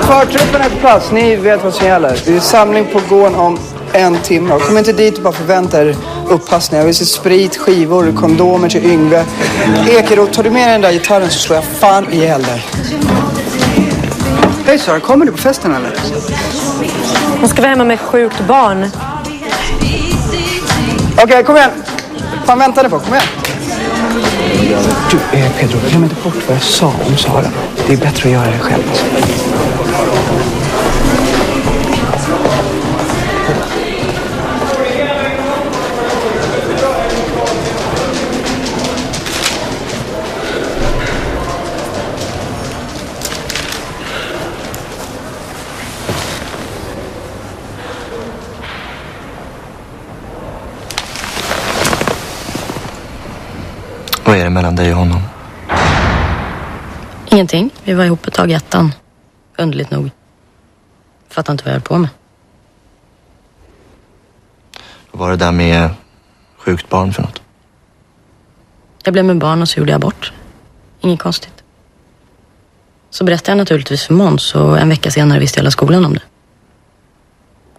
Förtruppen är på plats, ni vet vad som gäller. Det är samling på gården om 1 timme. Kom inte dit och bara förvänta er uppassning. Jag vill se sprit, skivor, kondomer till Yngve. Ekerot, tar du med den där gitarren så slår jag fan ihjäl dig. Hej Sara, kommer du på festen eller? Hon ska vara hemma med ett sjukt barn. Okej, kom igen. Fan väntar ni på, kom igen. Du, Pedro, glöm inte bort vad jag sa om Sara. Det är bättre att göra det själv. Vad är det mellan dig och honom? Ingenting. Vi var ihop ett tag i 1:an. Underligt nog. Fattar inte vad jag höll på med. Vad var det där med sjukt barn för något? Jag blev med barn och så gjorde jag abort. Inget konstigt. Så berättade jag naturligtvis för Måns och en vecka senare visste hela skolan om det.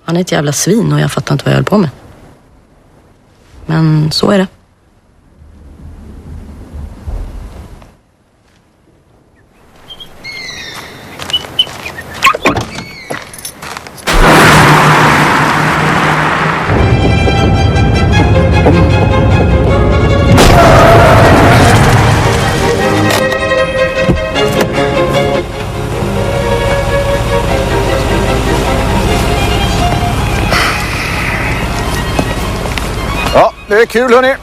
Han är ett jävla svin och jag fattar inte vad jag höll på med. Men så är det. Ja, det är kul hörni.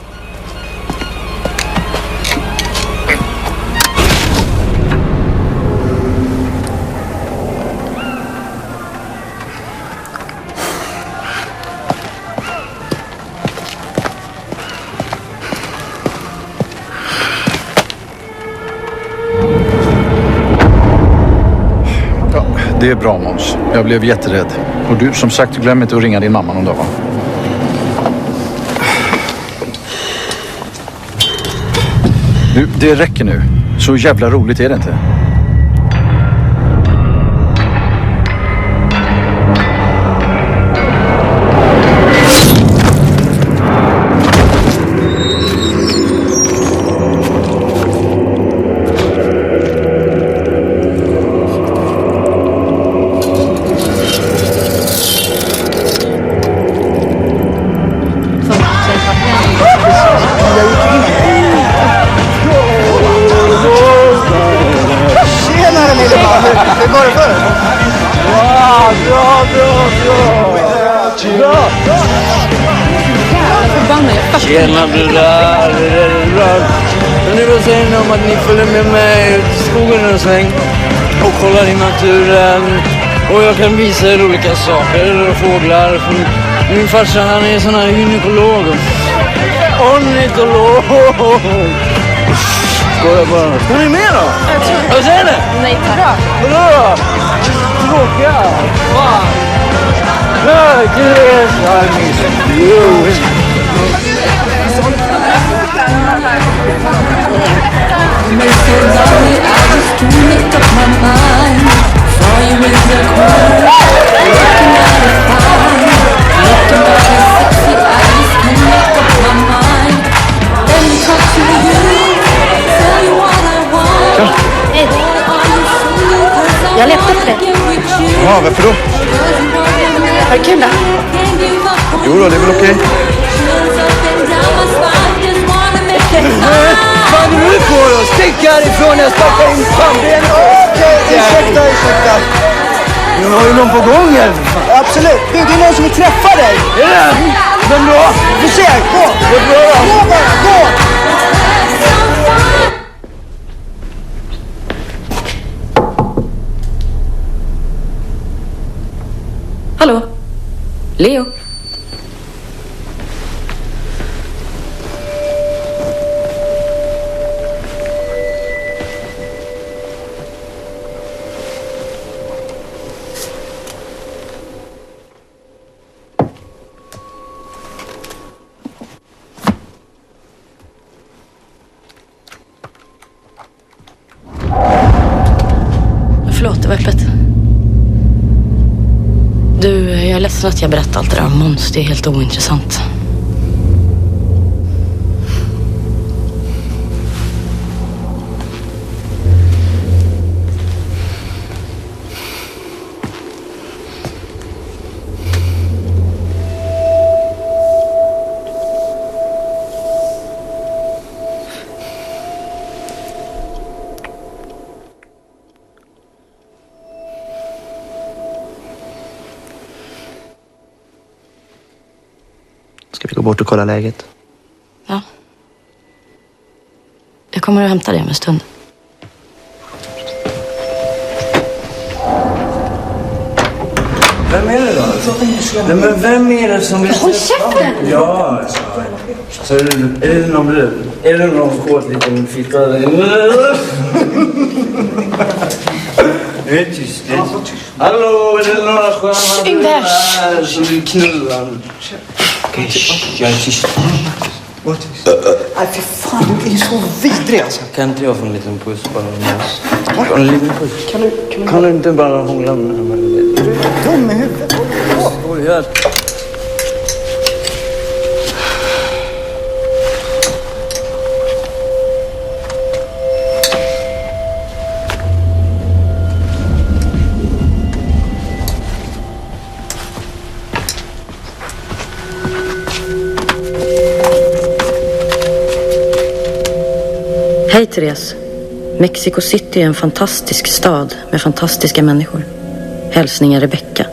Det är bra, Måns. Jag blev jätterädd. Och du, som sagt, glöm inte att ringa din mamma någon dag, va? Nu, det räcker nu. Så jävla roligt är det inte. Tjenare lille man! Hur går det för dig? Bra! Tjena brudar, är det bra? Men nu vill säga om att ni följer med mig ut i skogen en sväng och kollar i naturen. Och jag kan visa er olika saker och fåglar. Min farsa, han är sån här gynekolog. Ornitolog! Skojar bara. Ska ni med då? Vad säger ni? Nej, bra. Vadå då? Tråkiga? Fan! Nej, gud! Jag missar you. Jag letar efter dig. Ja, varför då? Har du kul då? Jo då, det är väl okej. Vad är du på då? Stick härifrån, jag stoppar in pannben. Okej, ursäkta. Du har ju någon på gång här. Absolut. Du, det är någon som vill träffa dig. Är det? Vem då? Vi får se. Gå! Det är bra då. Gå bara, gå! Hallå? Leo? Förlåt, det var öppet. Du, jag är ledsen att jag berättar allt det där om Måns. Det är helt ointressant. Ska vi gå bort och kolla läget? Ja. Jag kommer att hämta dig om en stund. Vem är det då? Nej, men vem är det som vill... Håll käften! Ja, så är det någon brud? Är det någon kåt liten fitta? Det är tyst. Hallå, är det några sköna brudar som vill knulla? Okej, jag är tyst. Var tyst. Nej, fy fan, du är ju så vidrig alltså. Kan inte jag få en liten puss bara? En liten puss. Kan du inte bara hångla med dem? Du är dum i huvudet. Oj, Hej Therese. Mexico City är en fantastisk stad med fantastiska människor. Hälsningar Rebecca.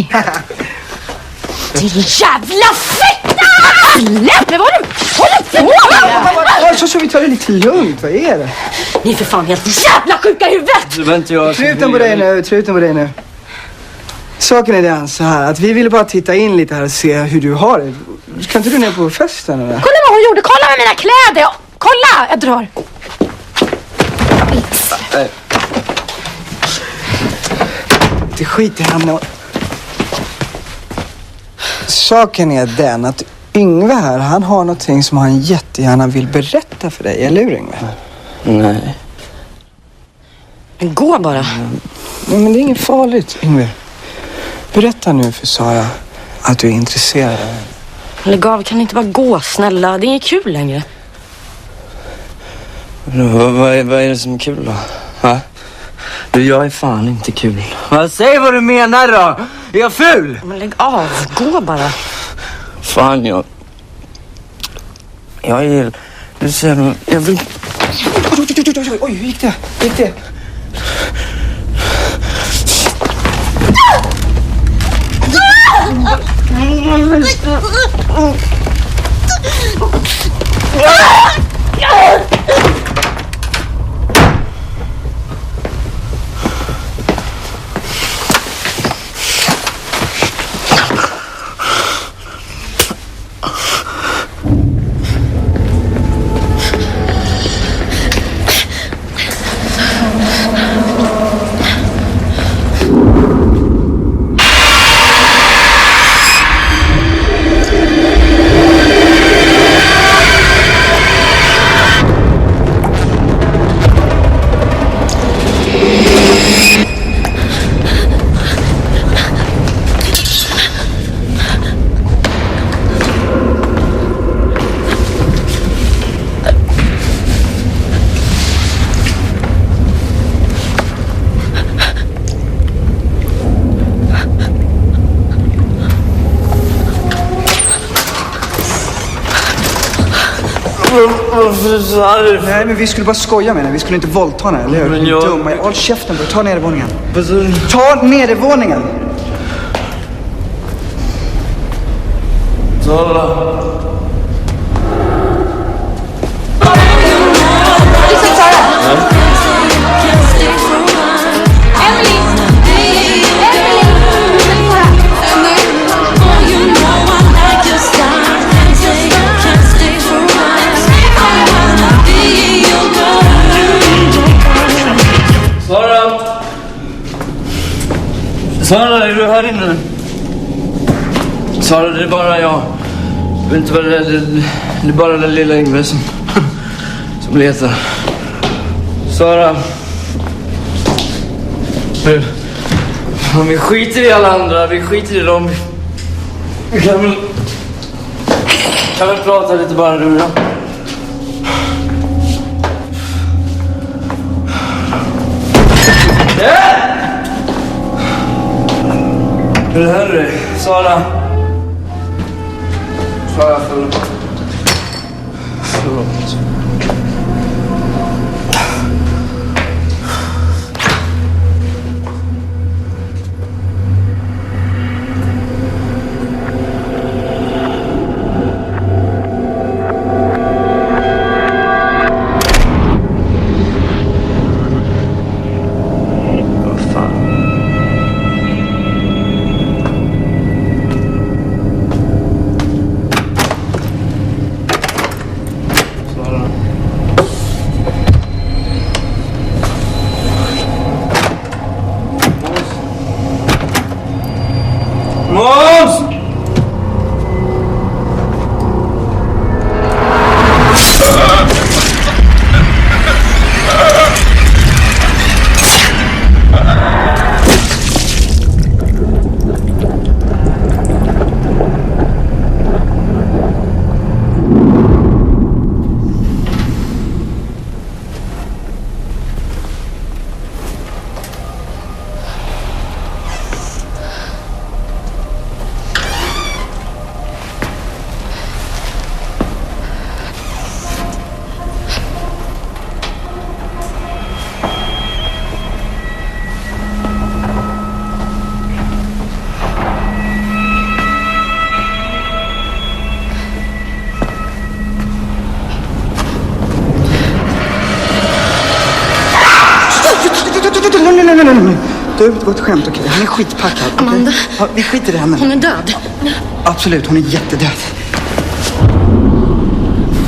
Emily! Din jävla fitta! Släpp mig! Vad håller du på med? Så vi tar det lite lugnt. Vad är det? Ni är för fan helt jävla sjuka i huvudet! Det var inte jag. Truten på dig nu. Saken är den så här att vi ville bara titta in lite här och se hur du har det. Kan inte du ner på festen eller? Kolla vad hon gjorde! Kolla med mina kläder! Kolla! Jag drar. Det skiter i henne. Saken är den att Yngve här, han har någonting som han jättegärna vill berätta för dig. Eller hur, Yngve? Nej. Men gå bara. Nej, men det är inget farligt, Yngve. Berätta nu för Sara att du är intresserad. Lägg av, kan inte bara gå, snälla. Det är inget kul längre. Vad är det som är kul då? Ha? Du, jag är fan inte kul. Säg vad du menar då! Är jag ful? Men lägg av, gå bara. Fan, jag är... Du ser, jag vill... Oj, hur gick det? Nej, men vi skulle bara skoja med henne. Vi skulle inte våldta henne, eller hur? Men dumma. Håll käften, ta nedervåningen. Ta nedervåningen! Sara, är du här inne? Sara, det är bara jag. Jag vet inte vad det är. Det är bara den lilla Yngve som letar. Sara. Vi skiter i alla andra. Vi skiter i dem. Vi kan väl prata lite bara du då. Hur är det? Sara? Sara, förlåt. Nej. Du, det var ett skämt, okej? Han är skitpackad. Amanda. Ja, vi skiter i henne. Hon är död. Absolut, hon är jättedöd.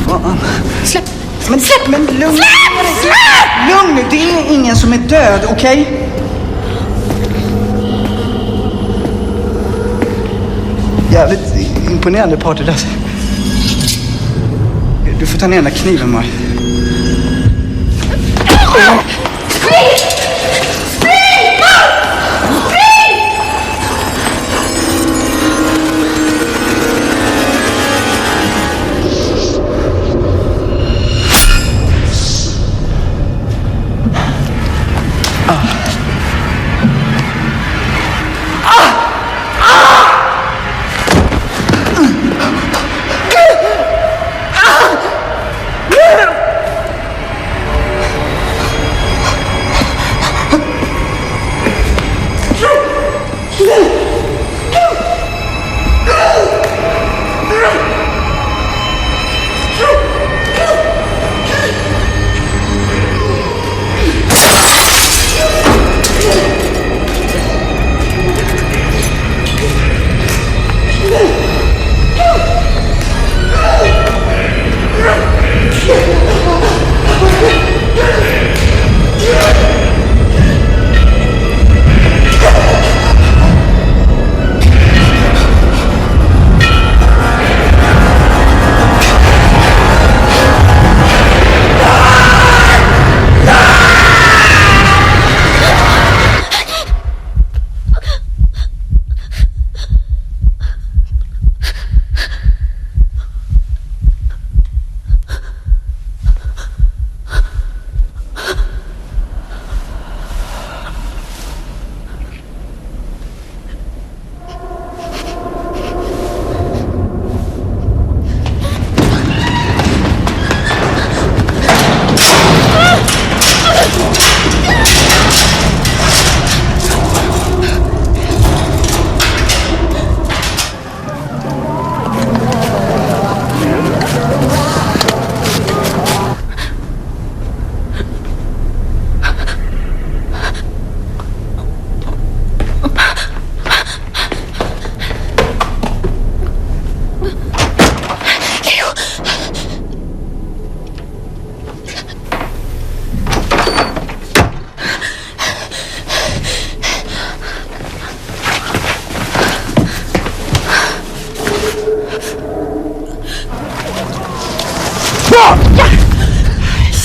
Fan. Släpp! Men lugn. Lugn nu, det är ingen som är död, okej? Jävligt imponerande party där. Du får ta ner den där kniven, Maj.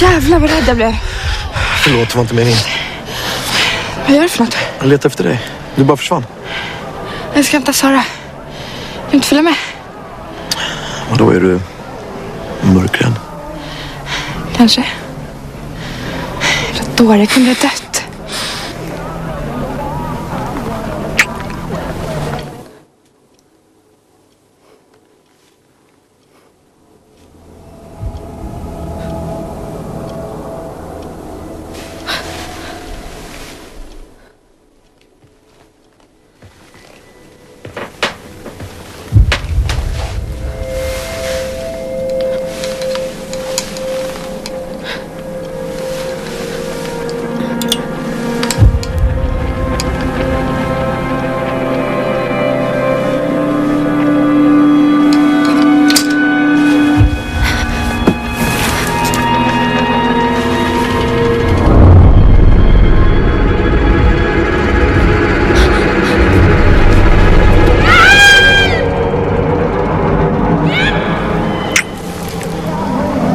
Jävlar vad rädd jag blev. Förlåt, det var inte meningen. Vad gör du för något? Jag letar efter dig. Du bara försvann. Jag ska hämta Sara. Kan du inte följa med? Och då är du mörkrädd. Kanske. Då det kunde ha dött.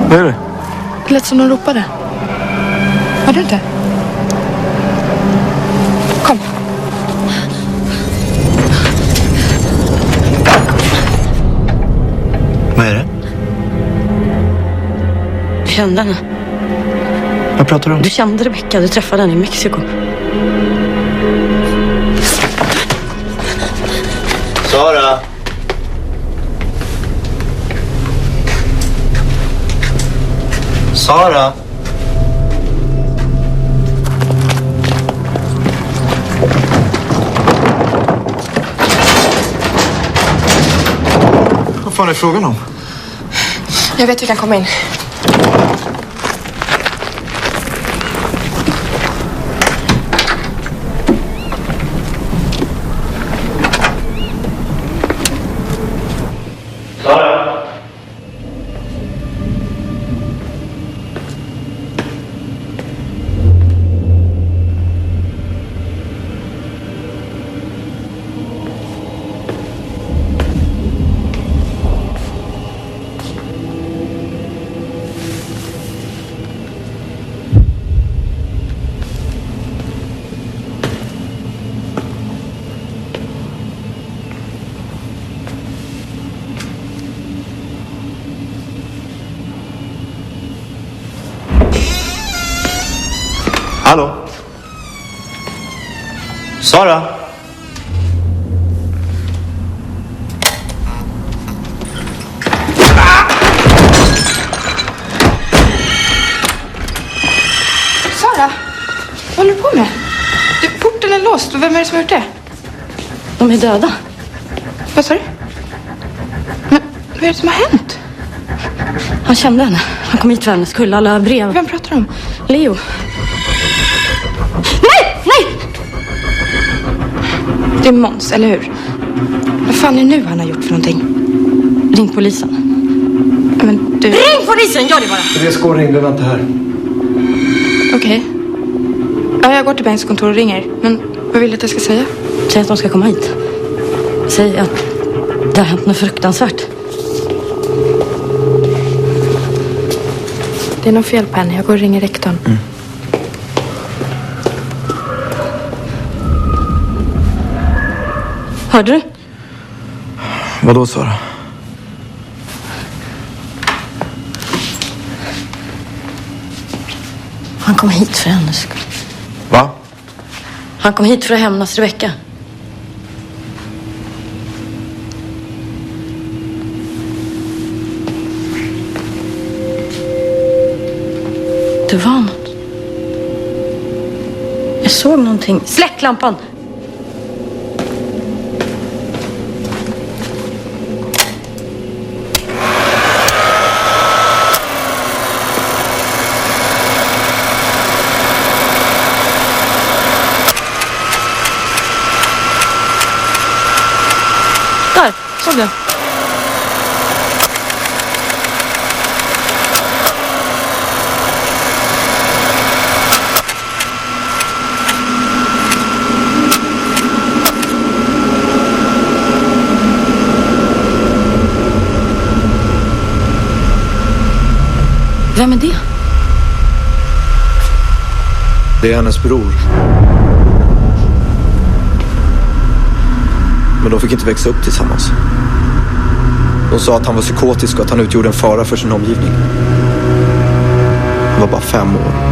Vad är det? Det lät som de ropade. Har du inte? Kom. Vad är det? Du kände henne. Vad pratar du om? Du kände Rebecca, du träffade henne i Mexiko. Sara! Sara! Vad fan är frågan om? Jag vet vi kan komma in. Hallå? Sara? Sara, vad håller du på med? Porten är låst. Vem är det som har gjort det? De är döda. Vad sa du? Men vad är det som har hänt? Han kände henne. Han kom hit för hennes skull. Alla brev. Vem pratar du om? Leo. Nej! Nej! Det är Måns, eller hur? Vad fan är det nu han har gjort för någonting? Ring polisen. Men du... Ring polisen! Gör det bara! Therese går och ringde, vänta här. Okej. Ja, jag går till Bengs kontor och ringer. Men vad vill du att jag ska säga? Säg att de ska komma hit. Säg att det har hänt något fruktansvärt. Det är något fel på henne. Jag går och ringer rektorn. Hörde du? Vadå, Sara? Han kom hit för hennes skull. Va? Han kom hit för att hämnas Rebecka. Det var något. Jag såg någonting. Släck lampan! Där, såg du? Vem är det? Det är hennes bror. Men de fick inte växa upp tillsammans. De sa att han var psykotisk och att han utgjorde en fara för sin omgivning. Han var bara 5 år.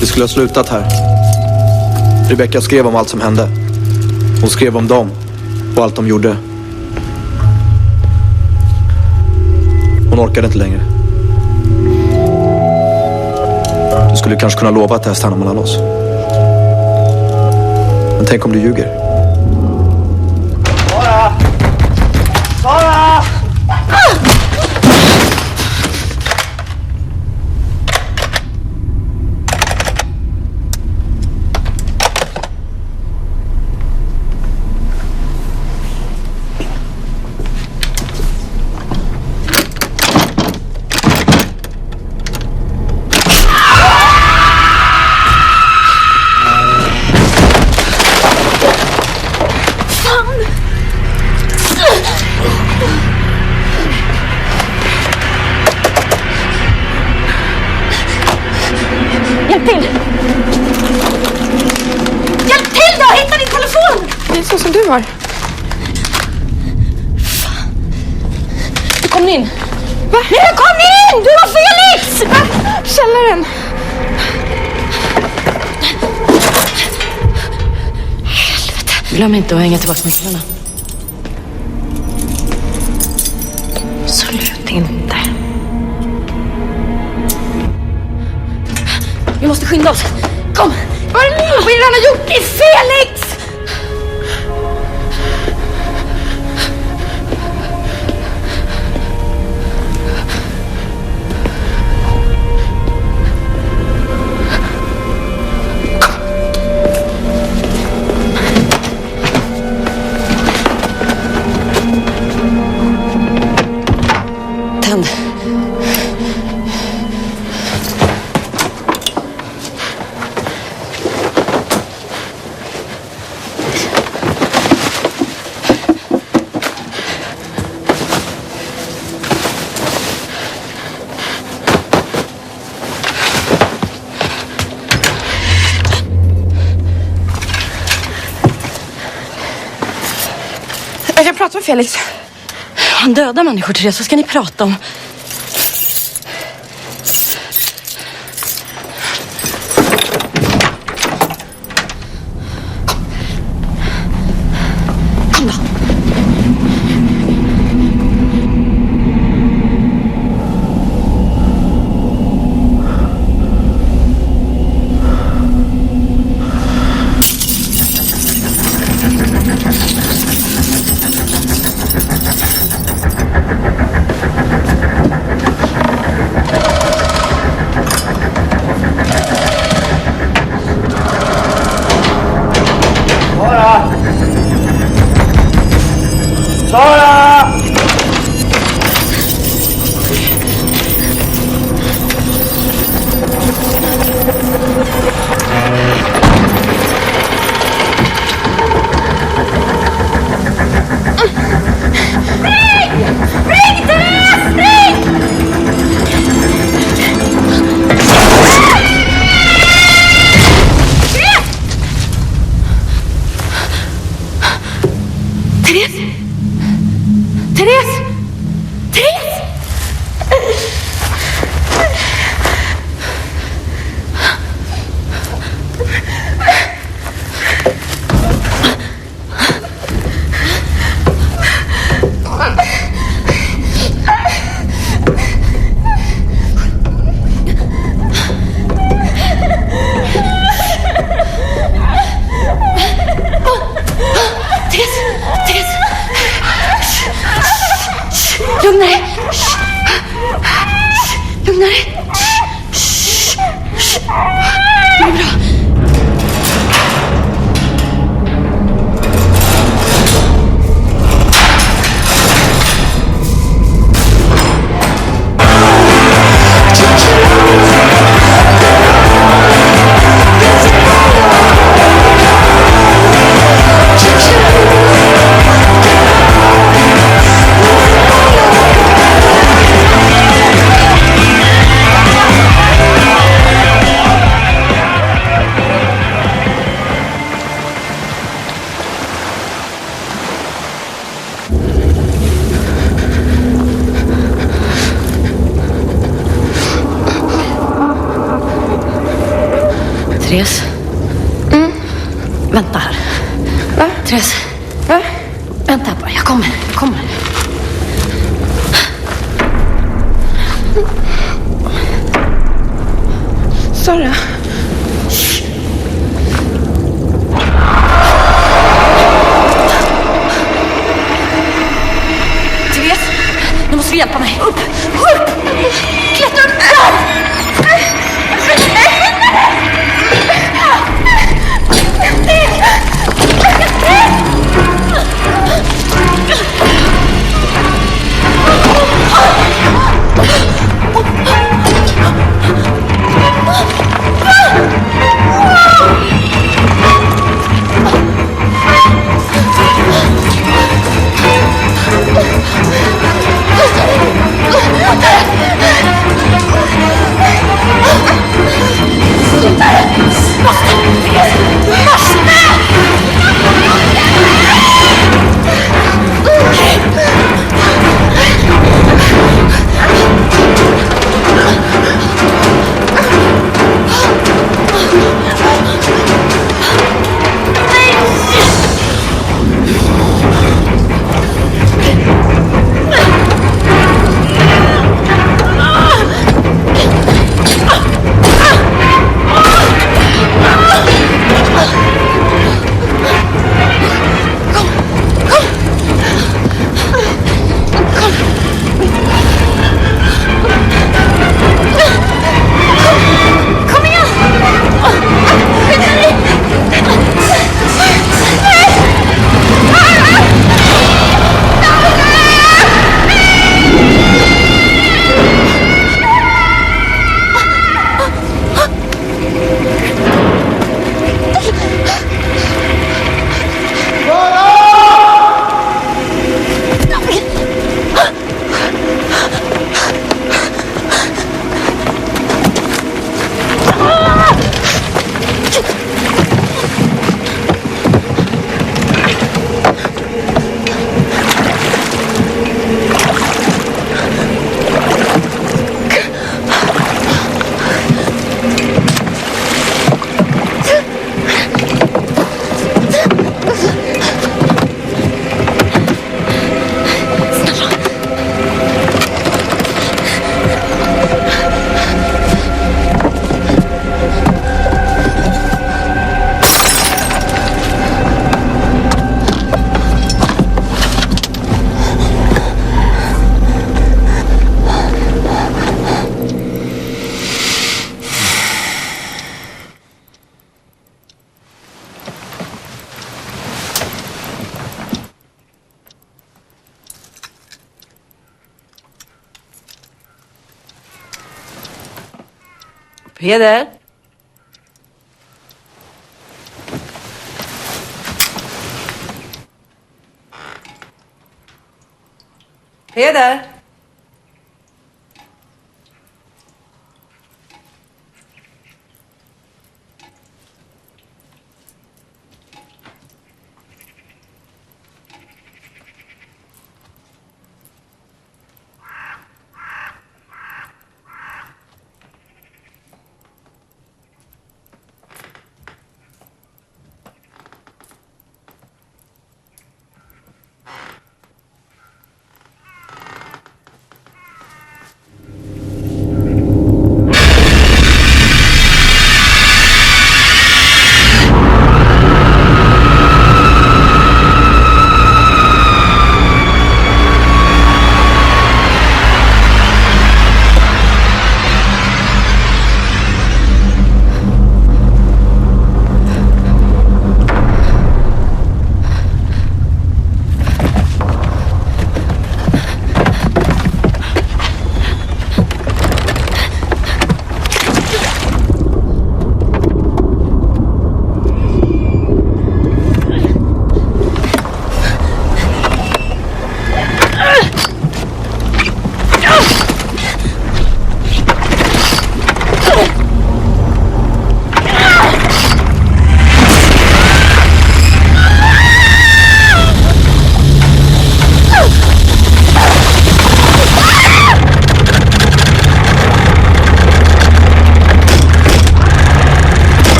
Det skulle ha slutat här. Rebecka skrev om allt som hände. Hon skrev om dem och allt de gjorde. Hon orkade inte längre. Du skulle kanske kunna lova att det här stannar mellan oss. Men tänk om du ljuger. Sara! Sara! var. Du kom in. Va? Nej, men kom in! Du var Felix! Va? Källaren. Glöm inte att hänga tillbaka nycklarna. Absolut inte. Vi måste skynda oss. Kom! Vad är det nu? Vad är det han har gjort? Det är Felix! Tänd. Jag kan prata med Felix. Han dödar människor, Therese. Vad ska ni prata om? Kom då. Therese. Vänta här. Va? Therese. Va? Vänta bara, jag kommer. Sara. Therese, nu måste du hjälpa mig. Upp! Klättra upp där! Peder? Peder?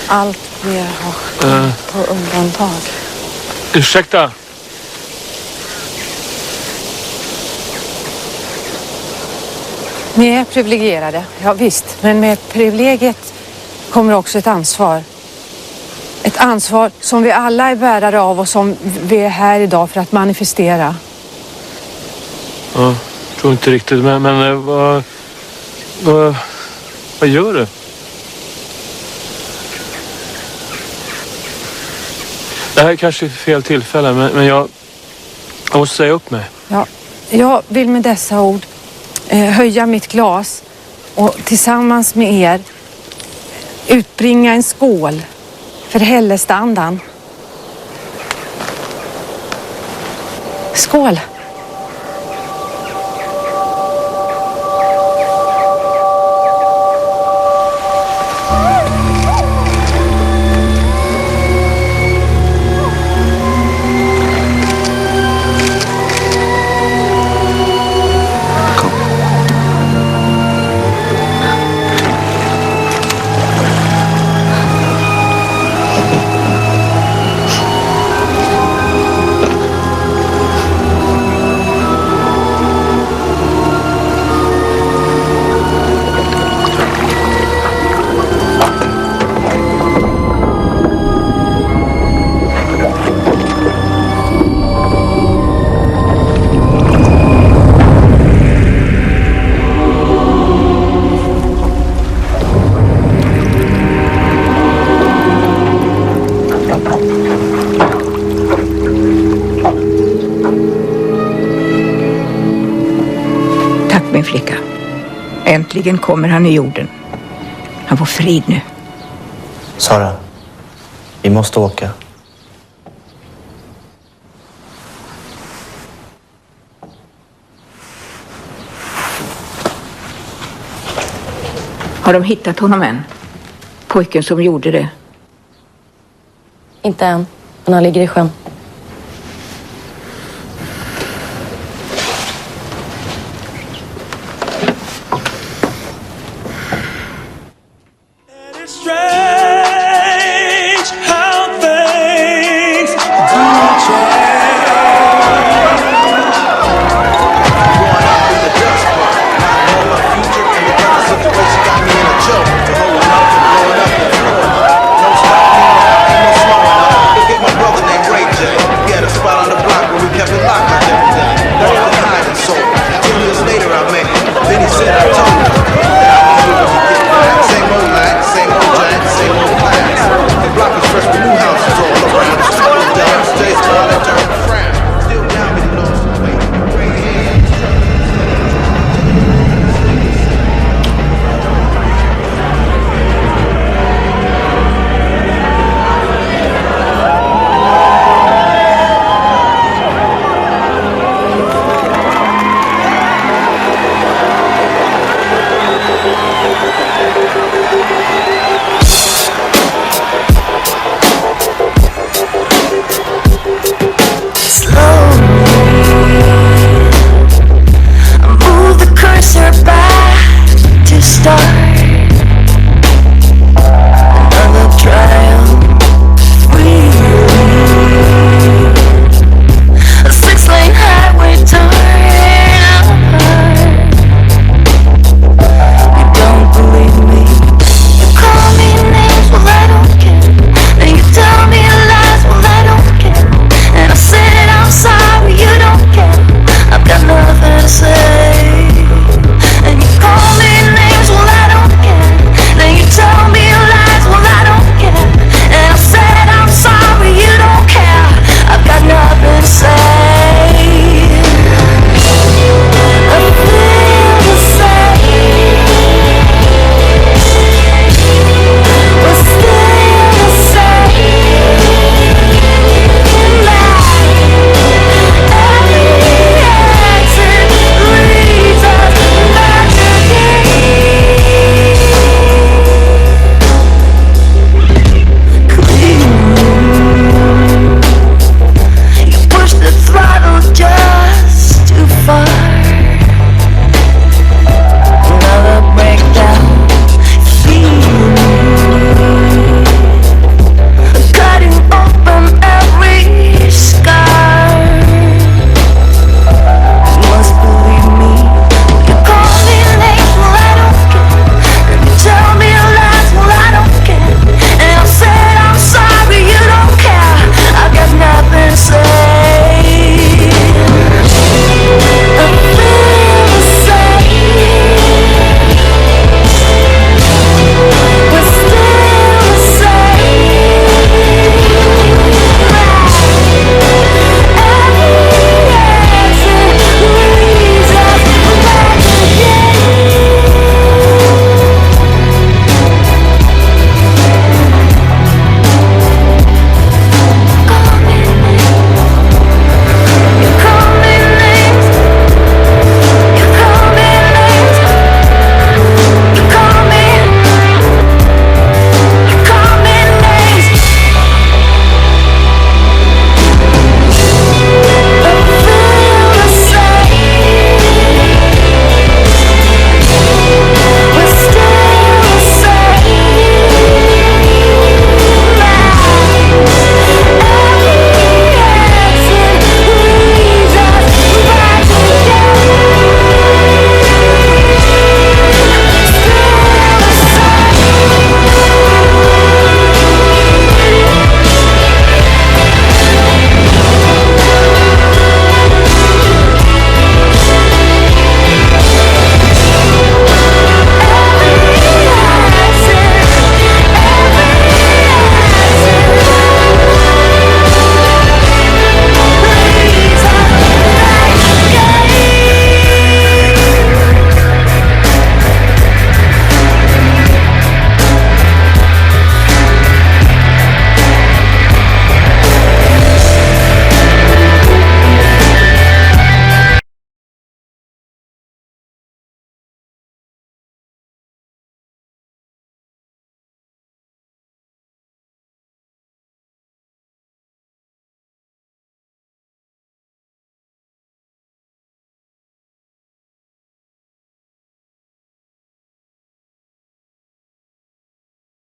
Allt fler har på undantag. Ursäkta. Ni är privilegierade, ja visst. Men med privilegiet kommer också ett ansvar. Ett ansvar som vi alla är bärare av och som vi är här idag för att manifestera. Ja, jag tror inte riktigt. Men vad gör du? Det här är kanske fel tillfälle, men jag måste säga upp mig. Ja, jag vill med dessa ord höja mitt glas och tillsammans med er utbringa en skål för Hällestandan. Skål! Min flicka. Äntligen kommer han i jorden. Han får frid nu. Sara, vi måste åka. Har de hittat honom än? Pojken som gjorde det? Inte än, men han ligger i sjön.